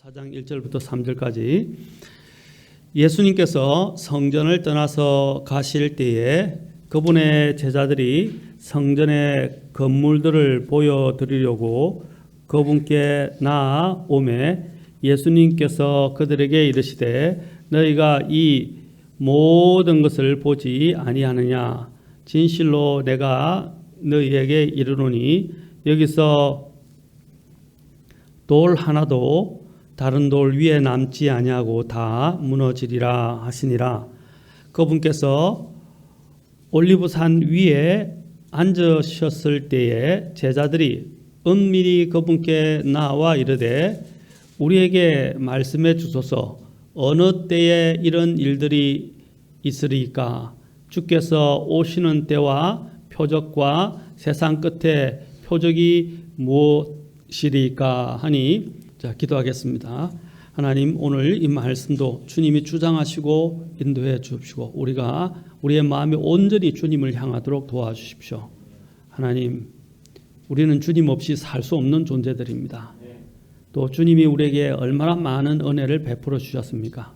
4장 1절부터 3절까지 예수님께서 성전을 떠나서 가실 때에 그분의 제자들이 성전의 건물들을 보여드리려고 그분께 나아오매 예수님께서 그들에게 이르시되 너희가 이 모든 것을 보지 아니하느냐. 진실로 내가 너희에게 이르노니 여기서 돌 하나도 다른 돌 위에 남지 아니하고 다 무너지리라 하시니라. 그분께서 올리브산 위에 앉으셨을 때에 제자들이 은밀히 그분께 나와 이르되 우리에게 말씀해 주소서. 어느 때에 이런 일들이 있으리까? 주께서 오시는 때와 표적과 세상 끝에 표적이 무엇이리까 하니. 자, 기도하겠습니다. 하나님, 오늘 이 말씀도 주님이 주장하시고 인도해 주십시오. 우리가 우리의 마음이 온전히 주님을 향하도록 도와주십시오. 하나님, 우리는 주님 없이 살 수 없는 존재들입니다. 또 주님이 우리에게 얼마나 많은 은혜를 베풀어 주셨습니까?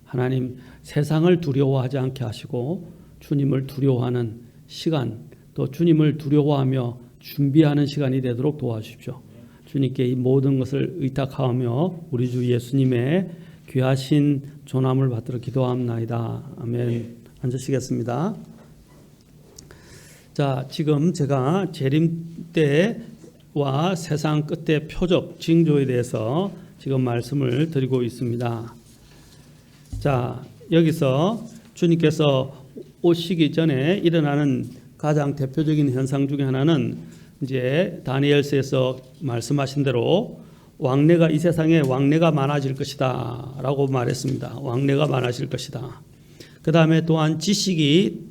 하나님, 세상을 두려워하지 않게 하시고 주님을 두려워하는 시간, 또 주님을 두려워하며 준비하는 시간이 되도록 도와주십시오. 주님께 이 모든 것을 의탁하며 우리 주 예수님의 귀하신 존함을 받들어 기도합나이다. 아멘. 앉으시겠습니다. 자, 지금 제가 재림 때와 세상 끝의 표적, 징조에 대해서 지금 말씀을 드리고 있습니다. 자, 여기서 주님께서 오시기 전에 일어나는 가장 대표적인 현상 중에 하나는 이제 다니엘서에서 말씀하신 대로 왕래가 이 세상에 왕래가 많아질 것이다 라고 말했습니다. 왕래가 많아질 것이다. 그 다음에 또한 지식이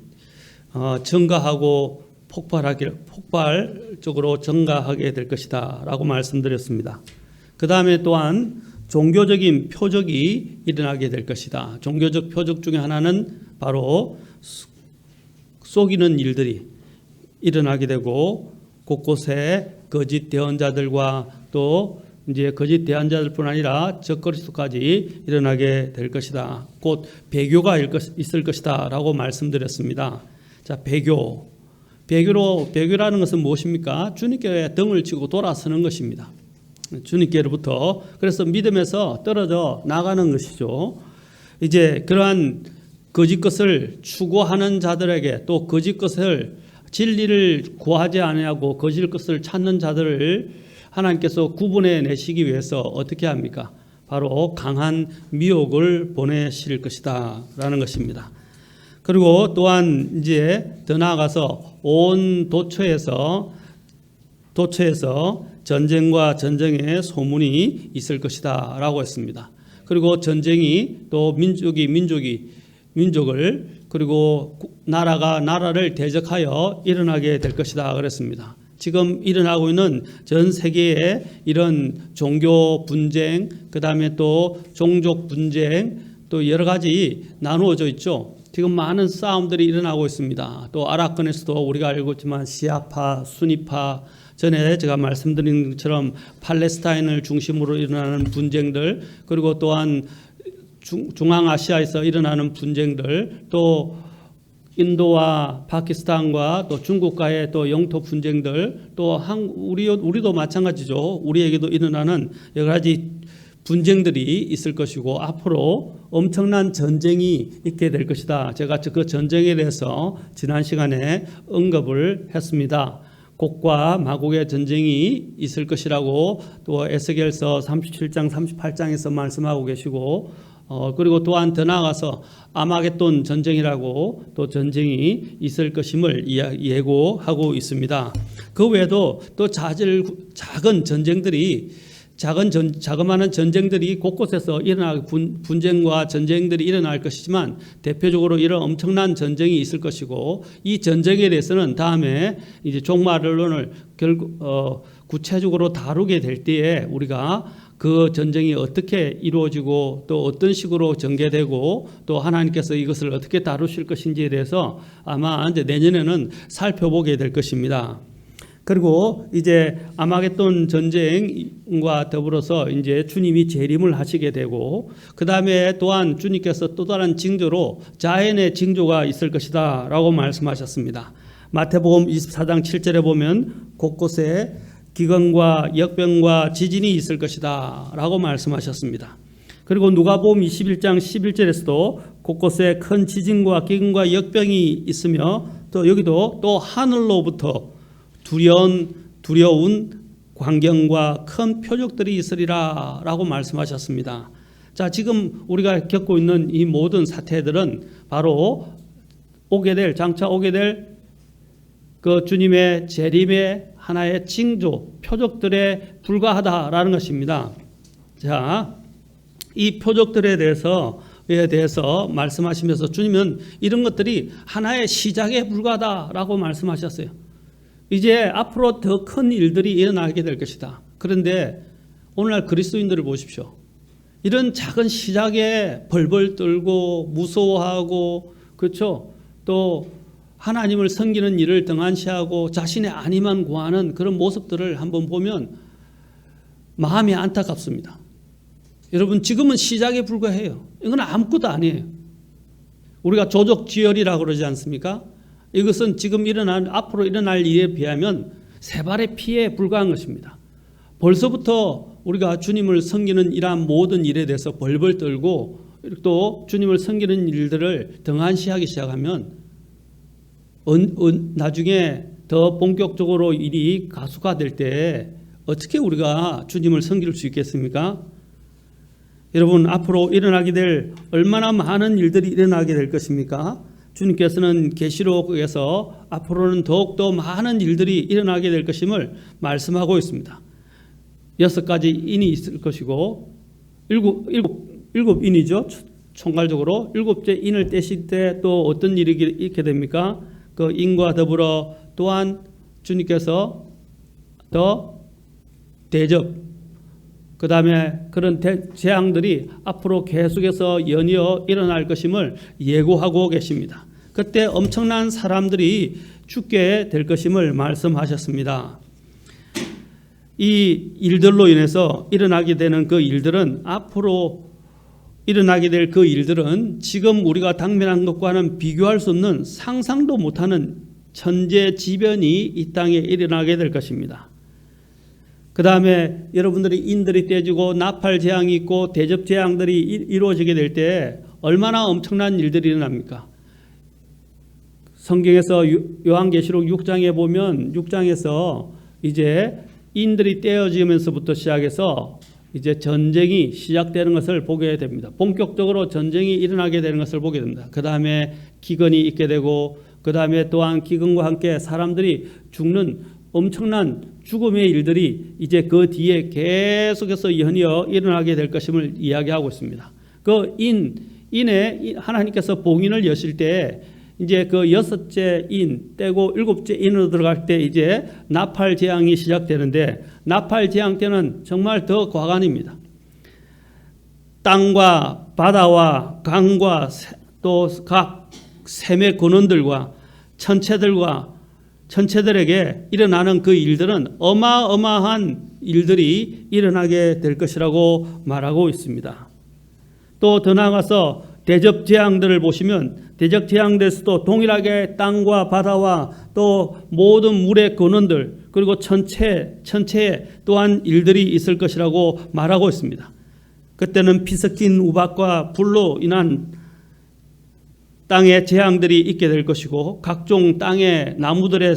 증가하고 폭발적으로 증가하게 될 것이다 라고 말씀드렸습니다. 그 다음에 또한 종교적인 표적이 일어나게 될 것이다. 종교적 표적 중에 하나는 바로 속이는 일들이 일어나게 되고 곳곳에 거짓 대언자들과 또 이제 거짓 대언자들뿐 아니라 적그리스도까지 일어나게 될 것이다. 곧 배교가 있을 것이다라고 말씀드렸습니다. 자, 배교라는 것은 무엇입니까? 주님께 등을 치고 돌아서는 것입니다. 주님께로부터. 그래서 믿음에서 떨어져 나가는 것이죠. 이제 그러한 거짓 것을 추구하는 자들에게 또 거짓 것을 진리를 구하지 아니하고 거짓 것을 찾는 자들을 하나님께서 구분해 내시기 위해서 어떻게 합니까? 바로 강한 미혹을 보내실 것이다 라는 것입니다. 그리고 또한 이제 더 나아가서 온 도처에서 전쟁과 전쟁의 소문이 있을 것이다 라고 했습니다. 그리고 전쟁이 또 민족을 그리고 나라가 나라를 대적하여 일어나게 될 것이다 그랬습니다. 지금 일어나고 있는 전 세계의 이런 종교 분쟁, 그 다음에 또 종족 분쟁, 또 여러 가지 나누어져 있죠. 지금 많은 싸움들이 일어나고 있습니다. 또 아랍권에서도 우리가 알고 있지만 시아파, 수니파, 전에 제가 말씀드린 것처럼 팔레스타인을 중심으로 일어나는 분쟁들, 그리고 또한 중앙아시아에서 일어나는 분쟁들, 또 인도와 파키스탄과 또 중국과의 또 영토 분쟁들, 또 우리도 마찬가지죠. 우리에게도 일어나는 여러 가지 분쟁들이 있을 것이고 앞으로 엄청난 전쟁이 있게 될 것이다. 제가 그 전쟁에 대해서 지난 시간에 언급을 했습니다. 곡과 마곡의 전쟁이 있을 것이라고 또 에스겔서 37장 38장에서 말씀하고 계시고 그리고 또한 더 나아가서 아마겟돈 전쟁이라고 또 전쟁이 있을 것임을 예고하고 있습니다. 그 외에도 또 작은 전쟁들이 자그마한 전쟁들이 곳곳에서 분쟁과 전쟁들이 일어날 것이지만 대표적으로 이런 엄청난 전쟁이 있을 것이고 이 전쟁에 대해서는 다음에 이제 종말론을 구체적으로 다루게 될 때에 우리가 그 전쟁이 어떻게 이루어지고 또 어떤 식으로 전개되고 또 하나님께서 이것을 어떻게 다루실 것인지에 대해서 아마 이제 내년에는 살펴보게 될 것입니다. 그리고 이제 아마겟돈 전쟁과 더불어서 이제 주님이 재림을 하시게 되고, 그 다음에 또한 주님께서 또 다른 징조로 자연의 징조가 있을 것이다라고 말씀하셨습니다. 마태복음 24장 7절에 보면 곳곳에 기근과 역병과 지진이 있을 것이다라고 말씀하셨습니다. 그리고 누가복음 21장 11절에서도 곳곳에 큰 지진과 기근과 역병이 있으며, 또 여기도 또 하늘로부터 두려운 광경과 큰 표적들이 있으리라 라고 말씀하셨습니다. 자, 지금 우리가 겪고 있는 이 모든 사태들은 바로 장차 오게 될 그 주님의 재림의 하나의 징조, 표적들에 불과하다라는 것입니다. 자, 이 표적들에 대해서 말씀하시면서 주님은 이런 것들이 하나의 시작에 불과하다라고 말씀하셨어요. 이제 앞으로 더 큰 일들이 일어나게 될 것이다. 그런데 오늘날 그리스도인들을 보십시오. 이런 작은 시작에 벌벌 떨고 무서워하고, 그렇죠? 또 하나님을 섬기는 일을 등한시하고 자신의 안위만 구하는 그런 모습들을 한번 보면 마음이 안타깝습니다. 여러분, 지금은 시작에 불과해요. 이건 아무것도 아니에요. 우리가 조족지혈이라고 그러지 않습니까? 이것은 지금 앞으로 일어날 일에 비하면 세 발의 피에 불과한 것입니다. 벌써부터 우리가 주님을 섬기는 이러한 모든 일에 대해서 벌벌 떨고 또 주님을 섬기는 일들을 등한시하기 시작하면 나중에 더 본격적으로 일이 가속화될 때 어떻게 우리가 주님을 섬길 수 있겠습니까? 여러분, 앞으로 일어나게 될 얼마나 많은 일들이 일어나게 될 것입니까? 주님께서는 계시록에서 앞으로는 더욱더 많은 일들이 일어나게 될 것임을 말씀하고 있습니다. 6가지 인이 있을 것이고 일곱 인이죠. 총괄적으로 7째 인을 떼실 때 또 어떤 일이 있게 됩니까? 그 인과 더불어 또한 주님께서 더 대접, 그 다음에 그런 재앙들이 앞으로 계속해서 연이어 일어날 것임을 예고하고 계십니다. 그때 엄청난 사람들이 죽게 될 것임을 말씀하셨습니다. 이 일들로 인해서 일어나게 되는 그 일들은, 앞으로 일어나게 될 그 일들은 지금 우리가 당면한 것과는 비교할 수 없는 상상도 못하는 천재지변이 이 땅에 일어나게 될 것입니다. 그 다음에 여러분들이 인들이 떼지고 나팔 재앙이 있고 대접 재앙들이 이루어지게 될 때 얼마나 엄청난 일들이 일어납니까? 성경에서 요한계시록 6장에 보면 6장에서 이제 인들이 떼어지면서부터 시작해서 이제 전쟁이 시작되는 것을 보게 됩니다. 본격적으로 전쟁이 일어나게 되는 것을 보게 됩니다. 그 다음에 기근이 있게 되고, 그 다음에 또한 기근과 함께 사람들이 죽는 엄청난 죽음의 일들이 이제 그 뒤에 계속해서 연이어 일어나게 될 것임을 이야기하고 있습니다. 그 인에 하나님께서 봉인을 여실 때 이제 그 6째 인 떼고 7째 인으로 들어갈 때 이제 나팔 재앙이 시작되는데, 나팔 재앙 때는 정말 더 과간입니다. 땅과 바다와 강과 또 각 샘의 근원들과 천체들에게 일어나는 그 일들은 어마어마한 일들이 일어나게 될 것이라고 말하고 있습니다. 또 더 나아가서 대접 재앙들을 보시면 대접 재앙에서도 동일하게 땅과 바다와 또 모든 물의 근원들, 그리고 천체에 또한 일들이 있을 것이라고 말하고 있습니다. 그때는 피 섞인 우박과 불로 인한 땅의 재앙들이 있게 될 것이고, 각종 땅의 나무들의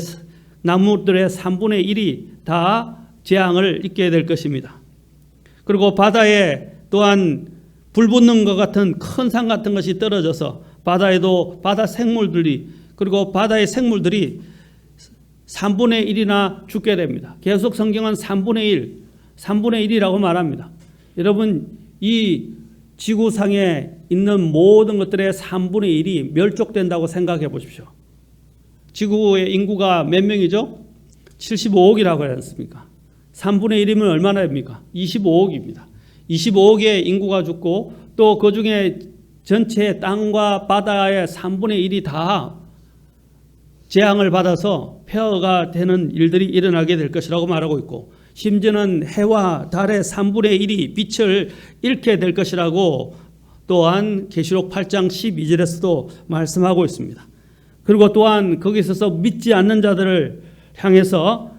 3분의 1이 다 재앙을 입게 될 것입니다. 그리고 바다에 또한 불 붙는 것 같은 큰 산 같은 것이 떨어져서 바다에도 바다 생물들이, 그리고 바다의 생물들이 3분의 1이나 죽게 됩니다. 계속 성경은 3분의 1이라고 말합니다. 여러분, 이 지구상에 있는 모든 것들의 3분의 1이 멸족된다고 생각해 보십시오. 지구의 인구가 몇 명이죠? 75억이라고 하지 않습니까? 3분의 1이면 얼마나 됩니까? 25억입니다. 25억의 인구가 죽고, 또 그 중에 전체 땅과 바다의 3분의 1이 다 재앙을 받아서 폐허가 되는 일들이 일어나게 될 것이라고 말하고 있고, 심지어는 해와 달의 3분의 1이 빛을 잃게 될 것이라고 또한 계시록 8장 12절에서도 말씀하고 있습니다. 그리고 또한 거기 있어서 믿지 않는 자들을 향해서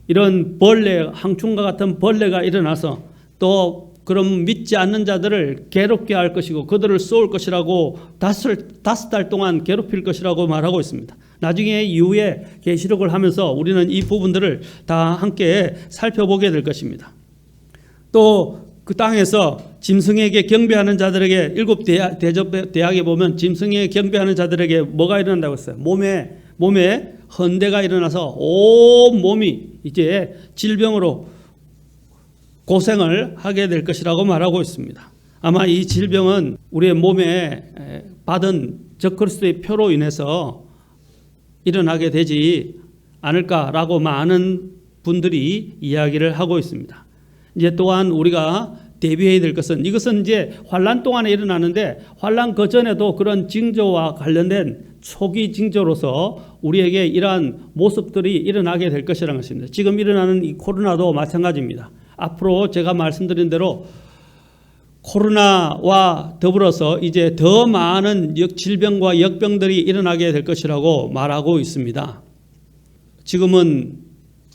이런 벌레, 항충과 같은 벌레가 일어나서 또 그럼 믿지 않는 자들을 괴롭게 할 것이고 그들을 쏘을 것이라고 다섯 달 동안 괴롭힐 것이라고 말하고 있습니다. 나중에 이후에 계시록을 하면서 우리는 이 부분들을 다 함께 살펴보게 될 것입니다. 또 그 땅에서 짐승에게 경배하는 자들에게 일곱 대접대학에 보면 짐승에게 경배하는 자들에게 뭐가 일어난다고 했어요? 몸에 헌대가 일어나서 온 몸이 이제 질병으로 고생을 하게 될 것이라고 말하고 있습니다. 아마 이 질병은 우리의 몸에 받은 적그리스도의 표로 인해서 일어나게 되지 않을까라고 많은 분들이 이야기를 하고 있습니다. 이제 또한 우리가 대비해야 될 것은, 이것은 이제 환란 동안에 일어나는데 환란 그 전에도 그런 징조와 관련된 초기 징조로서 우리에게 이러한 모습들이 일어나게 될 것이라는 것입니다. 지금 일어나는 이 코로나도 마찬가지입니다. 앞으로 제가 말씀드린 대로 코로나와 더불어서 이제 더 많은 질병과 역병들이 일어나게 될 것이라고 말하고 있습니다. 지금은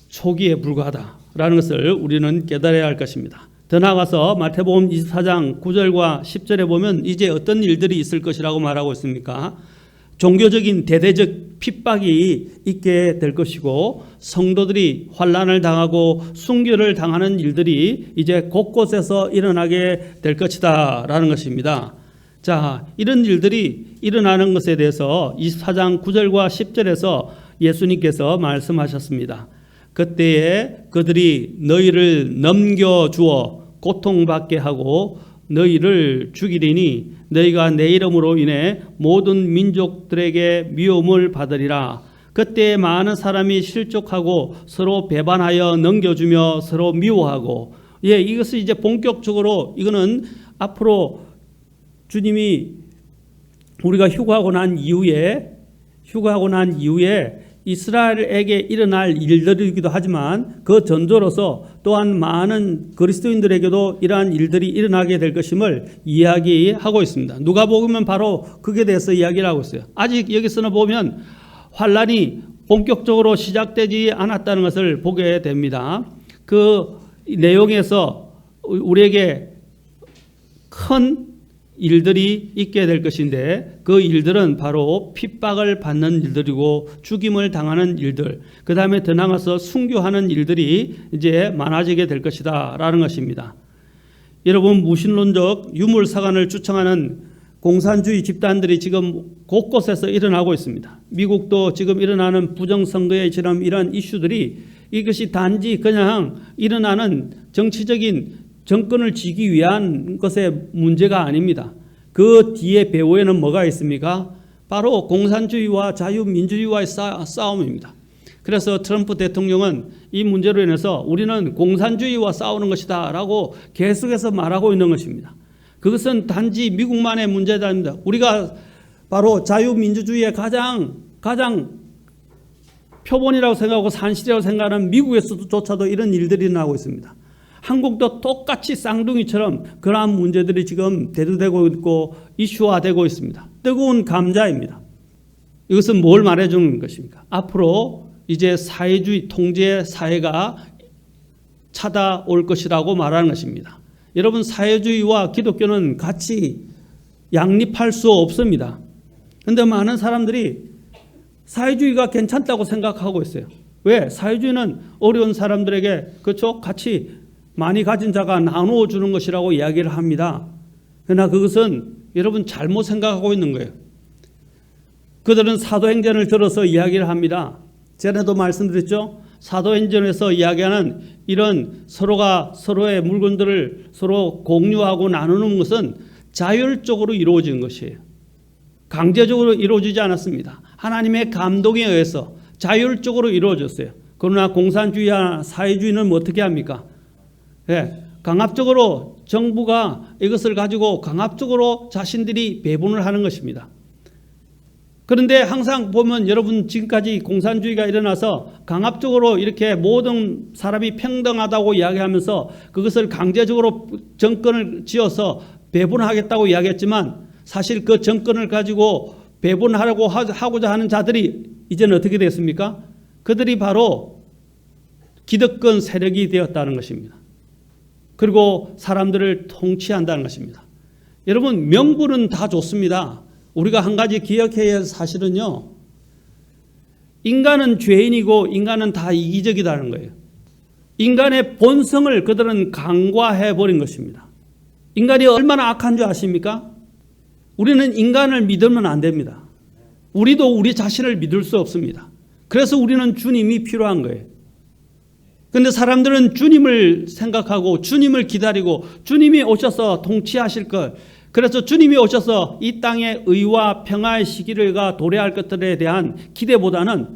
초기에 불과하다라는 것을 우리는 깨달아야 할 것입니다. 더 나아가서 마태복음 24장 9절과 10절에 보면 이제 어떤 일들이 있을 것이라고 말하고 있습니까? 종교적인 대대적 핍박이 있게 될 것이고 성도들이 환난을 당하고 순교를 당하는 일들이 이제 곳곳에서 일어나게 될 것이다 라는 것입니다. 자, 이런 일들이 일어나는 것에 대해서 24장 9절과 10절에서 예수님께서 말씀하셨습니다. 그때에 그들이 너희를 넘겨주어 고통받게 하고 너희를 죽이리니 너희가 내 이름으로 인해 모든 민족들에게 미움을 받으리라. 그때 많은 사람이 실족하고 서로 배반하여 넘겨주며 서로 미워하고, 이것은 이제 본격적으로 이거는 앞으로 주님이 우리가 휴거하고 난 이후에 이스라엘에게 일어날 일들이기도 하지만 그 전조로서 또한 많은 그리스도인들에게도 이러한 일들이 일어나게 될 것임을 이야기하고 있습니다. 누가복음은 바로 그에 대해서 이야기를 하고 있어요. 아직 여기서는 보면 환란이 본격적으로 시작되지 않았다는 것을 보게 됩니다. 그 내용에서 우리에게 큰 일들이 있게 될 것인데 그 일들은 바로 핍박을 받는 일들이고 죽임을 당하는 일들, 그 다음에 더 나아가서 순교하는 일들이 이제 많아지게 될 것이다 라는 것입니다. 여러분, 무신론적 유물사관을 주창하는 공산주의 집단들이 지금 곳곳에서 일어나고 있습니다. 미국도 지금 일어나는 부정선거에처럼 이러한 이슈들이 이것이 단지 그냥 일어나는 정치적인 정권을 쥐기 위한 것의 문제가 아닙니다. 그 뒤에 배후에는 뭐가 있습니까? 바로 공산주의와 자유민주주의와의 싸움입니다. 그래서 트럼프 대통령은 이 문제로 인해서 우리는 공산주의와 싸우는 것이다 라고 계속해서 말하고 있는 것입니다. 그것은 단지 미국만의 문제가 아닙니다. 우리가 바로 자유민주주의의 가장 표본이라고 생각하고 산실이라고 생각하는 미국에서조차도 이런 일들이 나오고 있습니다. 한국도 똑같이 쌍둥이처럼 그러한 문제들이 지금 대두되고 있고 이슈화되고 있습니다. 뜨거운 감자입니다. 이것은 뭘 말해주는 것입니까? 앞으로 이제 사회주의 통제 사회가 찾아올 것이라고 말하는 것입니다. 여러분, 사회주의와 기독교는 같이 양립할 수 없습니다. 그런데 많은 사람들이 사회주의가 괜찮다고 생각하고 있어요. 왜? 사회주의는 어려운 사람들에게 그렇죠? 같이 많이 가진 자가 나누어 주는 것이라고 이야기를 합니다. 그러나 그것은 여러분 잘못 생각하고 있는 거예요. 그들은 사도행전을 들어서 이야기를 합니다. 전에도 말씀드렸죠. 사도행전에서 이야기하는 이런 서로가 서로의 물건들을 서로 공유하고 나누는 것은 자율적으로 이루어진 것이에요. 강제적으로 이루어지지 않았습니다. 하나님의 감동에 의해서 자율적으로 이루어졌어요. 그러나 공산주의와 사회주의는 어떻게 합니까? 강압적으로 정부가 이것을 가지고 강압적으로 자신들이 배분을 하는 것입니다. 그런데 항상 보면 여러분 지금까지 공산주의가 일어나서 강압적으로 이렇게 모든 사람이 평등하다고 이야기하면서 그것을 강제적으로 정권을 지어서 배분하겠다고 이야기했지만 사실 그 정권을 가지고 배분하려고 하고자 하는 자들이 이제는 어떻게 됐습니까? 그들이 바로 기득권 세력이 되었다는 것입니다. 그리고 사람들을 통치한다는 것입니다. 여러분 명분은 다 좋습니다. 우리가 한 가지 기억해야 할 사실은요. 인간은 죄인이고 인간은 다 이기적이라는 거예요. 인간의 본성을 그들은 간과해버린 것입니다. 인간이 얼마나 악한 줄 아십니까? 우리는 인간을 믿으면 안 됩니다. 우리도 우리 자신을 믿을 수 없습니다. 그래서 우리는 주님이 필요한 거예요. 그런데 사람들은 주님을 생각하고 주님을 기다리고 주님이 오셔서 통치하실 것, 그래서 주님이 오셔서 이 땅의 의와 평화의 시기가 도래할 것들에 대한 기대보다는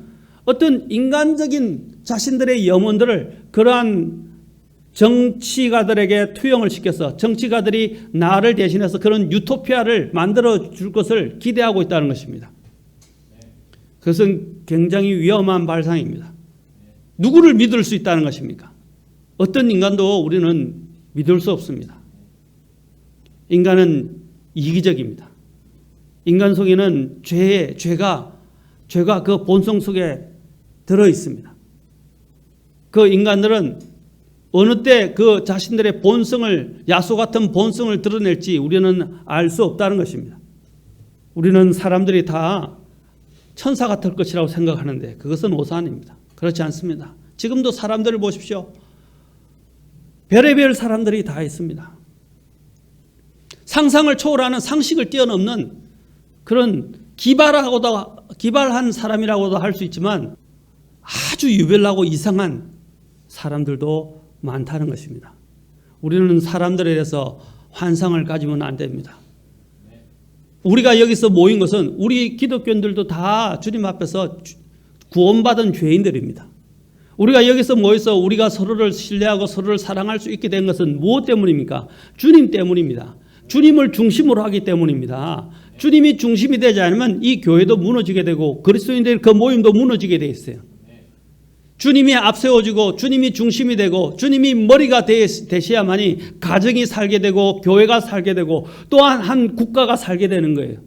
어떤 인간적인 자신들의 염원들을 그러한 정치가들에게 투영을 시켜서 정치가들이 나를 대신해서 그런 유토피아를 만들어 줄 것을 기대하고 있다는 것입니다. 그것은 굉장히 위험한 발상입니다. 누구를 믿을 수 있다는 것입니까? 어떤 인간도 우리는 믿을 수 없습니다. 인간은 이기적입니다. 인간 속에는 죄가 그 본성 속에 들어 있습니다. 그 인간들은 어느 때 그 자신들의 본성을, 야수 같은 본성을 드러낼지 우리는 알 수 없다는 것입니다. 우리는 사람들이 다 천사 같을 것이라고 생각하는데 그것은 오산입니다. 그렇지 않습니다. 지금도 사람들을 보십시오. 별의별 사람들이 다 있습니다. 상상을 초월하는, 상식을 뛰어넘는 그런 기발한 사람이라고도 할 수 있지만 아주 유별나고 이상한 사람들도 많다는 것입니다. 우리는 사람들에 대해서 환상을 가지면 안 됩니다. 우리가 여기서 모인 것은 우리 기독교인들도 다 주님 앞에서 구원받은 죄인들입니다. 우리가 여기서 모여서 우리가 서로를 신뢰하고 서로를 사랑할 수 있게 된 것은 무엇 때문입니까? 주님 때문입니다. 주님을 중심으로 하기 때문입니다. 주님이 중심이 되지 않으면 이 교회도 무너지게 되고 그리스도인들 그 모임도 무너지게 돼 있어요. 주님이 앞세워지고 주님이 중심이 되고 주님이 머리가 되셔야만이 가정이 살게 되고 교회가 살게 되고 또한 한 국가가 살게 되는 거예요.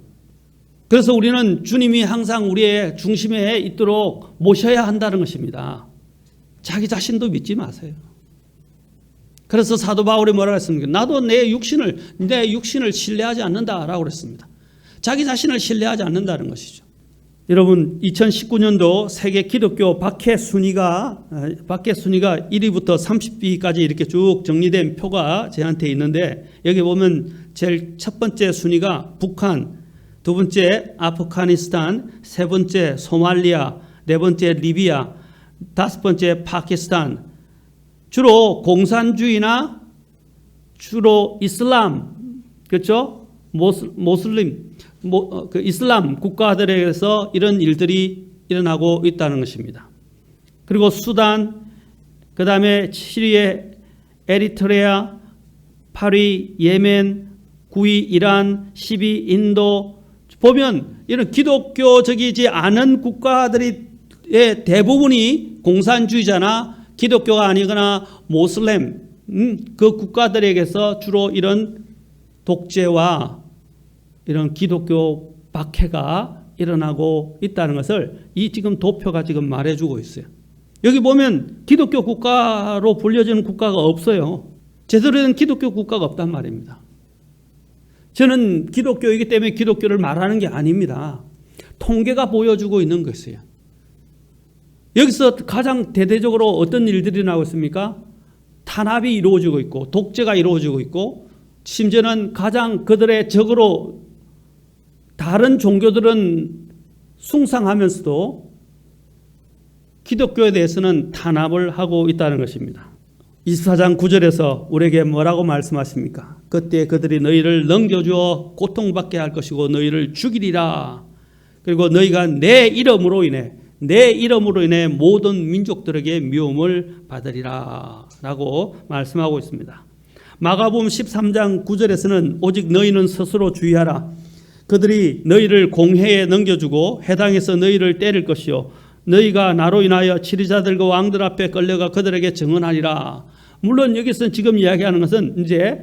그래서 우리는 주님이 항상 우리의 중심에 있도록 모셔야 한다는 것입니다. 자기 자신도 믿지 마세요. 그래서 사도 바울이 뭐라고 했습니까? 나도 내 육신을 신뢰하지 않는다라고 그랬습니다. 자기 자신을 신뢰하지 않는다는 것이죠. 여러분 2019년도 세계 기독교 박해 순위가 1위부터 30위까지 이렇게 쭉 정리된 표가 저한테 있는데 여기 보면 제일 첫 번째 순위가 북한, 두 번째 아프가니스탄, 세 번째 소말리아, 네 번째 리비아, 다섯 번째 파키스탄. 주로 공산주의나 주로 이슬람, 그렇죠? 모슬림, 그 이슬람 국가들에서 이런 일들이 일어나고 있다는 것입니다. 그리고 수단, 그 다음에 시리아, 에리트레아, 8위 예멘, 9위 이란, 10위 인도. 보면 이런 기독교적이지 않은 국가들의 대부분이 공산주의자나 기독교가 아니거나 모슬렘 그 국가들에게서 주로 이런 독재와 이런 기독교 박해가 일어나고 있다는 것을 이 지금 도표가 지금 말해주고 있어요. 여기 보면 기독교 국가로 불려지는 국가가 없어요. 제대로 된 기독교 국가가 없단 말입니다. 저는 기독교이기 때문에 기독교를 말하는 게 아닙니다. 통계가 보여주고 있는 것이에요. 여기서 가장 대대적으로 어떤 일들이 나오고 있습니까? 탄압이 이루어지고 있고 독재가 이루어지고 있고 심지어는 가장 그들의 적으로 다른 종교들은 숭상하면서도 기독교에 대해서는 탄압을 하고 있다는 것입니다. 24장 9절에서 우리에게 뭐라고 말씀하십니까? 그때 그들이 너희를 넘겨주어 고통받게 할 것이고 너희를 죽이리라. 그리고 너희가 내 이름으로 인해 모든 민족들에게 미움을 받으리라 라고 말씀하고 있습니다. 마가복음 13장 9절에서는 오직 너희는 스스로 주의하라. 그들이 너희를 공회에 넘겨주고 회당에서 너희를 때릴 것이요 너희가 나로 인하여 치리자들과 왕들 앞에 끌려가 그들에게 증언하리라. 물론 여기서 지금 이야기하는 것은 이제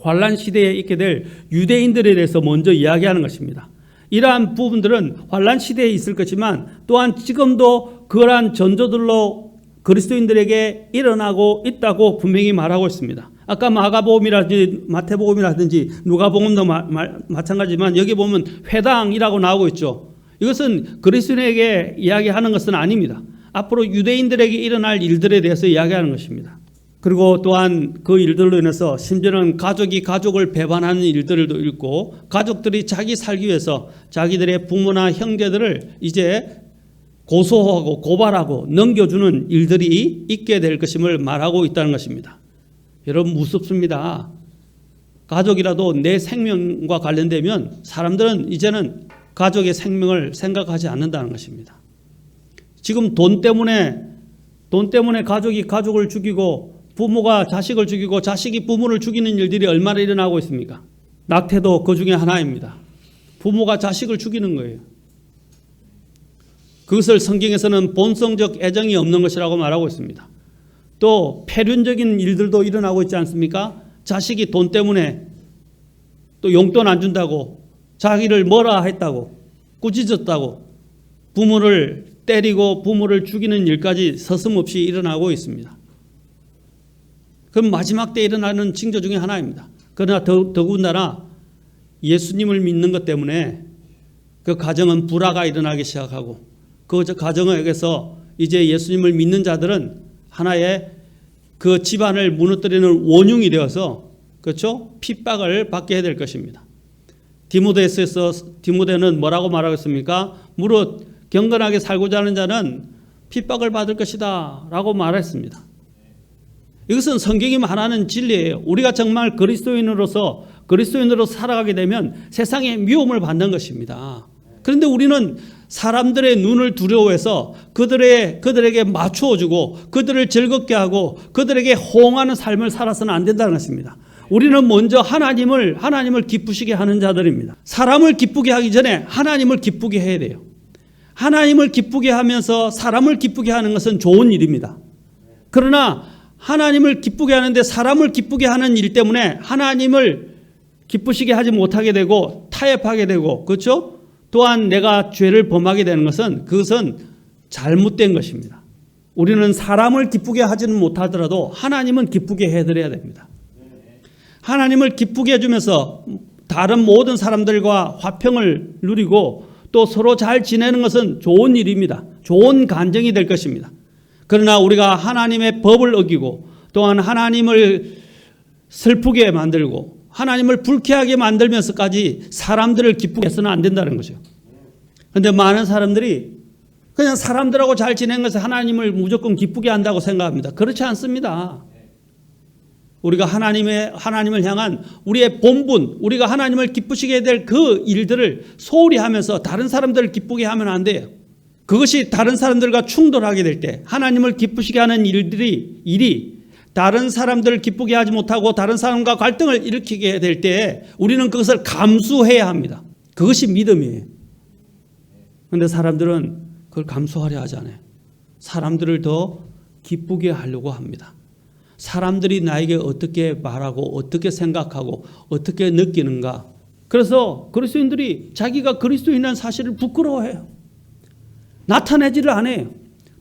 환란 시대에 있게 될 유대인들에 대해서 먼저 이야기하는 것입니다. 이러한 부분들은 환란 시대에 있을 것이지만 또한 지금도 그러한 전조들로 그리스도인들에게 일어나고 있다고 분명히 말하고 있습니다. 아까 마가복음이라든지 마태복음이라든지 누가복음도 마찬가지지만 여기 보면 회당이라고 나오고 있죠. 이것은 그리스도인에게 이야기하는 것은 아닙니다. 앞으로 유대인들에게 일어날 일들에 대해서 이야기하는 것입니다. 그리고 또한 그 일들로 인해서 심지어는 가족이 가족을 배반하는 일들도 있고 가족들이 자기 살기 위해서 자기들의 부모나 형제들을 이제 고소하고 고발하고 넘겨주는 일들이 있게 될 것임을 말하고 있다는 것입니다. 여러분 무섭습니다. 가족이라도 내 생명과 관련되면 사람들은 이제는 가족의 생명을 생각하지 않는다는 것입니다. 지금 돈 때문에 가족이 가족을 죽이고 부모가 자식을 죽이고 자식이 부모를 죽이는 일들이 얼마나 일어나고 있습니까? 낙태도 그 중에 하나입니다. 부모가 자식을 죽이는 거예요. 그것을 성경에서는 본성적 애정이 없는 것이라고 말하고 있습니다. 또 폐륜적인 일들도 일어나고 있지 않습니까? 자식이 돈 때문에 또 용돈 안 준다고 자기를 뭐라 했다고 꾸짖었다고 부모를 때리고 부모를 죽이는 일까지 서슴없이 일어나고 있습니다. 그럼 마지막 때 일어나는 징조 중에 하나입니다. 그러나 더군다나 예수님을 믿는 것 때문에 그 가정은 불화가 일어나기 시작하고 그 가정에서 이제 예수님을 믿는 자들은 하나의 그 집안을 무너뜨리는 원흉이 되어서 그렇죠? 핍박을 받게 될 것입니다. 디모데는 뭐라고 말하겠습니까? 무릇 경건하게 살고자 하는 자는 핍박을 받을 것이다 라고 말했습니다. 이것은 성경이 말하는 진리예요. 우리가 정말 그리스도인으로 살아가게 되면 세상에 미움을 받는 것입니다. 그런데 우리는 사람들의 눈을 두려워해서 그들에게 맞추어주고 그들을 즐겁게 하고 그들에게 호응하는 삶을 살아서는 안 된다는 것입니다. 우리는 먼저 하나님을 기쁘시게 하는 자들입니다. 사람을 기쁘게 하기 전에 하나님을 기쁘게 해야 돼요. 하나님을 기쁘게 하면서 사람을 기쁘게 하는 것은 좋은 일입니다. 그러나 하나님을 기쁘게 하는데 사람을 기쁘게 하는 일 때문에 하나님을 기쁘시게 하지 못하게 되고 타협하게 되고 그렇죠? 또한 내가 죄를 범하게 되는 것은 그것은 잘못된 것입니다. 우리는 사람을 기쁘게 하지는 못하더라도 하나님은 기쁘게 해드려야 됩니다. 하나님을 기쁘게 해주면서 다른 모든 사람들과 화평을 누리고 또 서로 잘 지내는 것은 좋은 일입니다. 좋은 간증이 될 것입니다. 그러나 우리가 하나님의 법을 어기고 또한 하나님을 슬프게 만들고 하나님을 불쾌하게 만들면서까지 사람들을 기쁘게 해서는 안 된다는 거죠. 그런데 많은 사람들이 그냥 사람들하고 잘 지내는 것을 하나님을 무조건 기쁘게 한다고 생각합니다. 그렇지 않습니다. 우리가 하나님을 향한 우리의 본분, 우리가 하나님을 기쁘시게 될 그 일들을 소홀히 하면서 다른 사람들을 기쁘게 하면 안 돼요. 그것이 다른 사람들과 충돌하게 될 때 하나님을 기쁘시게 하는 일이 다른 사람들을 기쁘게 하지 못하고 다른 사람과 갈등을 일으키게 될 때 우리는 그것을 감수해야 합니다. 그것이 믿음이에요. 그런데 사람들은 그걸 감수하려 하지 않아요. 사람들을 더 기쁘게 하려고 합니다. 사람들이 나에게 어떻게 말하고 어떻게 생각하고 어떻게 느끼는가. 그래서 그리스도인들이 자기가 그리스도인이라는 사실을 부끄러워해요. 나타내지를 않아요.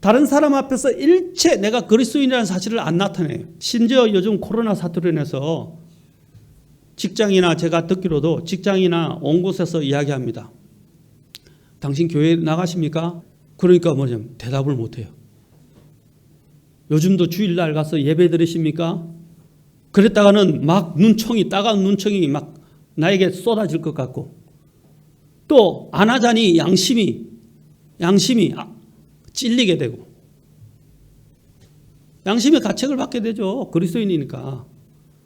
다른 사람 앞에서 일체 내가 그리스도인이라는 사실을 안 나타내요. 심지어 요즘 코로나 사태로 인해서 직장이나 제가 듣기로도 직장이나 온 곳에서 이야기합니다. 당신 교회 나가십니까? 그러니까 뭐냐면 대답을 못해요. 요즘도 주일날 가서 예배 드리십니까? 그랬다가는 막 따가운 눈총이 막 나에게 쏟아질 것 같고 또 안 하자니 양심이 찔리게 되고 양심의 가책을 받게 되죠. 그리스도인이니까.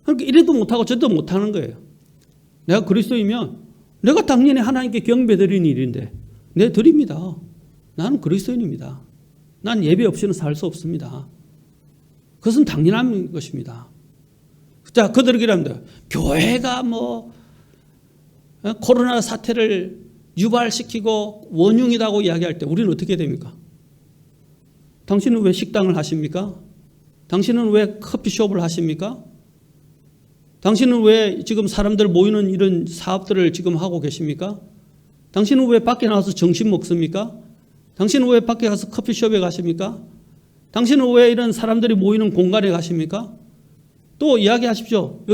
그러니까 이래도 못하고 저도 못하는 거예요. 내가 그리스도이면 내가 당연히 하나님께 경배드리는 일인데 내 드립니다. 나는 그리스도인입니다. 난 예배 없이는 살 수 없습니다. 그것은 당연한 것입니다. 자, 그들에게 합니다. 교회가 코로나 사태를 유발시키고 원흉이라고 이야기할 때 우리는 어떻게 됩니까? 당신은 왜 식당을 하십니까? 당신은 왜 커피숍을 하십니까? 당신은 왜 지금 사람들 모이는 이런 사업들을 지금 하고 계십니까? 당신은 왜 밖에 나와서 점심 먹습니까? 당신은 왜 밖에 가서 커피숍에 가십니까? 당신은 왜 이런 사람들이 모이는 공간에 가십니까? 또 이야기하십시오.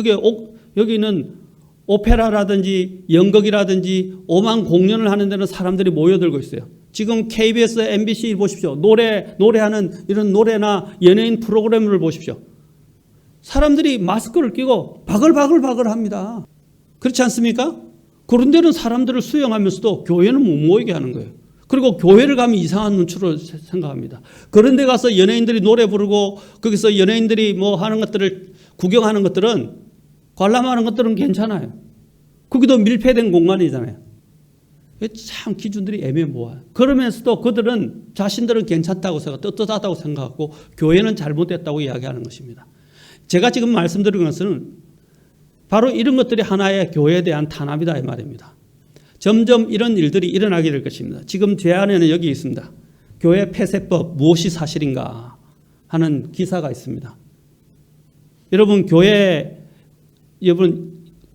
여기는 오페라라든지 연극이라든지 오만 공연을 하는 데는 사람들이 모여들고 있어요. 지금 KBS, MBC 보십시오. 노래하는 이런 노래나 연예인 프로그램을 보십시오. 사람들이 마스크를 끼고 바글바글 합니다. 그렇지 않습니까? 그런 데는 사람들을 수용하면서도 교회는 못 모이게 하는 거예요. 그리고 교회를 가면 이상한 눈초로 생각합니다. 그런 데 가서 연예인들이 노래 부르고 거기서 연예인들이 뭐 하는 것들을 구경하는 것들은 관람하는 것들은 괜찮아요. 거기도 밀폐된 공간이잖아요. 참 기준들이 애매모호해요. 그러면서도 그들은 자신들은 괜찮다고 떳떳하다고 생각하고 교회는 잘못됐다고 이야기하는 것입니다. 제가 지금 말씀드린 것은 바로 이런 것들이 하나의 교회에 대한 탄압이다 이 말입니다. 점점 이런 일들이 일어나게 될 것입니다. 지금 제 안에는 여기 있습니다. 교회 폐쇄법 무엇이 사실인가 하는 기사가 있습니다. 여러분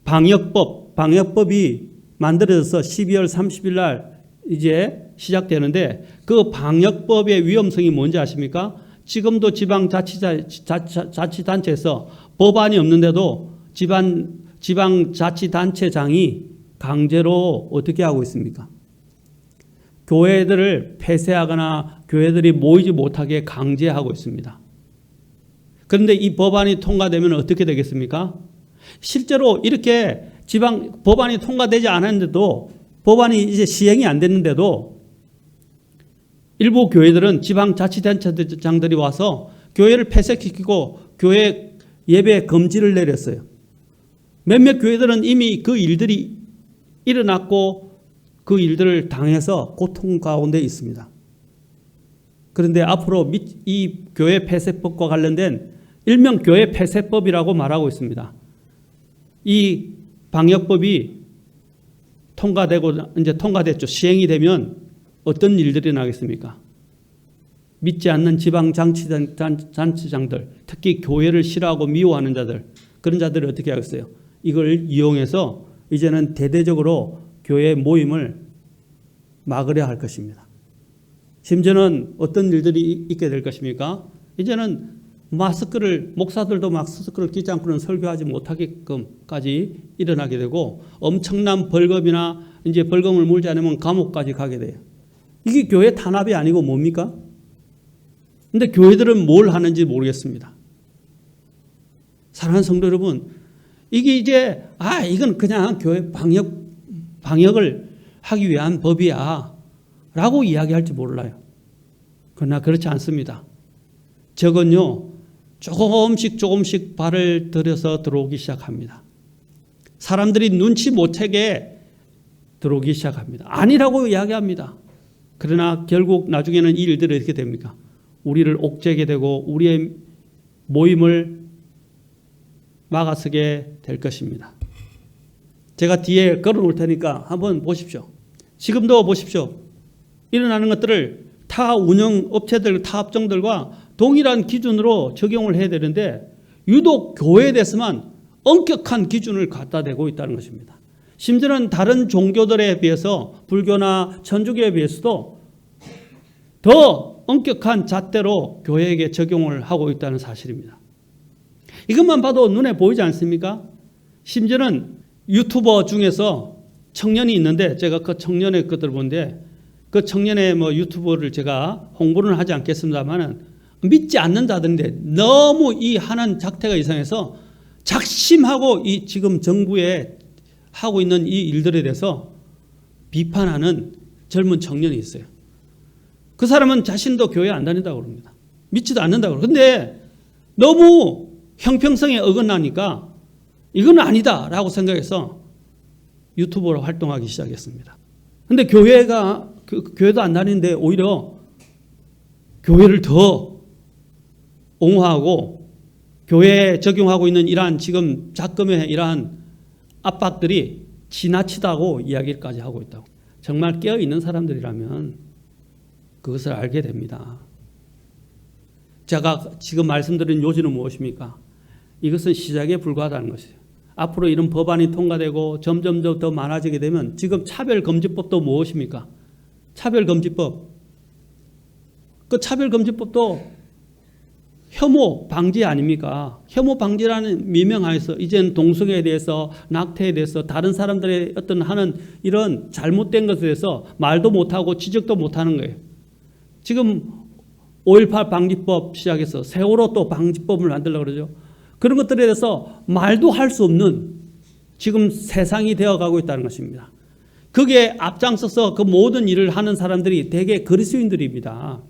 방역법이 만들어져서 12월 30일 날 이제 시작되는데 그 방역법의 위험성이 뭔지 아십니까? 지금도 지방자치단체에서 법안이 없는데도 지방자치단체장이 강제로 어떻게 하고 있습니까? 교회들을 폐쇄하거나 교회들이 모이지 못하게 강제하고 있습니다. 그런데 이 법안이 통과되면 어떻게 되겠습니까? 실제로 이렇게 법안이 통과되지 않았는데도 법안이 이제 시행이 안 됐는데도 일부 교회들은 지방자치단체장들이 와서 교회를 폐쇄시키고 교회 예배 금지를 내렸어요. 몇몇 교회들은 이미 그 일들이 일어났고 그 일들을 당해서 고통 가운데 있습니다. 그런데 앞으로 이 교회 폐쇄법과 관련된 일명 교회 폐쇄법이라고 말하고 있습니다. 이 방역법이 이제 통과됐죠. 시행이 되면 어떤 일들이 나겠습니까? 믿지 않는 지방자치단체장들, 특히 교회를 싫어하고 미워하는 자들, 그런 자들이 어떻게 하겠어요? 이걸 이용해서 이제는 대대적으로 교회 모임을 막으려 할 것입니다. 심지어는 어떤 일들이 있게 될 것입니까? 이제는 목사들도 마스크를 끼지 않고는 설교하지 못하게끔까지 일어나게 되고 엄청난 벌금이나 이제 벌금을 물지 않으면 감옥까지 가게 돼요. 이게 교회 탄압이 아니고 뭡니까? 근데 교회들은 뭘 하는지 모르겠습니다. 사랑하는 성도 여러분, 이게 이제 이건 그냥 교회 방역을 하기 위한 법이야 라고 이야기할지 몰라요. 그러나 그렇지 않습니다. 저건요 조금씩 발을 들여서 들어오기 시작합니다. 사람들이 눈치 못 채게 들어오기 시작합니다. 아니라고 이야기합니다. 그러나 결국 나중에는 이 일들이 어떻게 됩니까? 우리를 옥죄게 되고 우리의 모임을 막아서게 될 것입니다. 제가 뒤에 걸어놓을 테니까 한번 보십시오. 지금도 보십시오. 일어나는 것들을 타 운영업체들, 타 업종들과 동일한 기준으로 적용을 해야 되는데 유독 교회에 대해서만 엄격한 기준을 갖다 대고 있다는 것입니다. 심지어는 다른 종교들에 비해서 불교나 천주교에 비해서도 더 엄격한 잣대로 교회에게 적용을 하고 있다는 사실입니다. 이것만 봐도 눈에 보이지 않습니까? 심지어는 유튜버 중에서 청년이 있는데 제가 그 청년의 것들을 보는데 그 청년의 유튜버를 제가 홍보는 하지 않겠습니다만은 믿지 않는 자들인데 너무 이 하는 작태가 이상해서 작심하고 이 지금 정부에 하고 있는 이 일들에 대해서 비판하는 젊은 청년이 있어요. 그 사람은 자신도 교회 안 다닌다고 그럽니다. 믿지도 않는다고 그래요. 근데 너무 형평성에 어긋나니까 이건 아니다라고 생각해서 유튜버로 활동하기 시작했습니다. 근데 교회도 안 다니는데 오히려 교회를 더 옹호하고 교회에 적용하고 있는 이러한 지금 작금의 이러한 압박들이 지나치다고 이야기까지 하고 있다고. 정말 깨어있는 사람들이라면 그것을 알게 됩니다. 제가 지금 말씀드린 요지는 무엇입니까? 이것은 시작에 불과하다는 것이에요. 앞으로 이런 법안이 통과되고 점점 더 많아지게 되면 지금 차별금지법도 무엇입니까? 차별금지법. 그 차별금지법도 혐오 방지 아닙니까? 혐오 방지라는 미명하에서 이제는 동성애에 대해서, 낙태에 대해서, 다른 사람들의 어떤 하는 이런 잘못된 것에 대해서 말도 못하고 지적도 못하는 거예요. 지금 5.18 방지법 시작해서 세월호 또 방지법을 만들려고 그러죠. 그런 것들에 대해서 말도 할 수 없는 지금 세상이 되어가고 있다는 것입니다. 거기에 앞장서서 그 모든 일을 하는 사람들이 대개 그리스도인들입니다.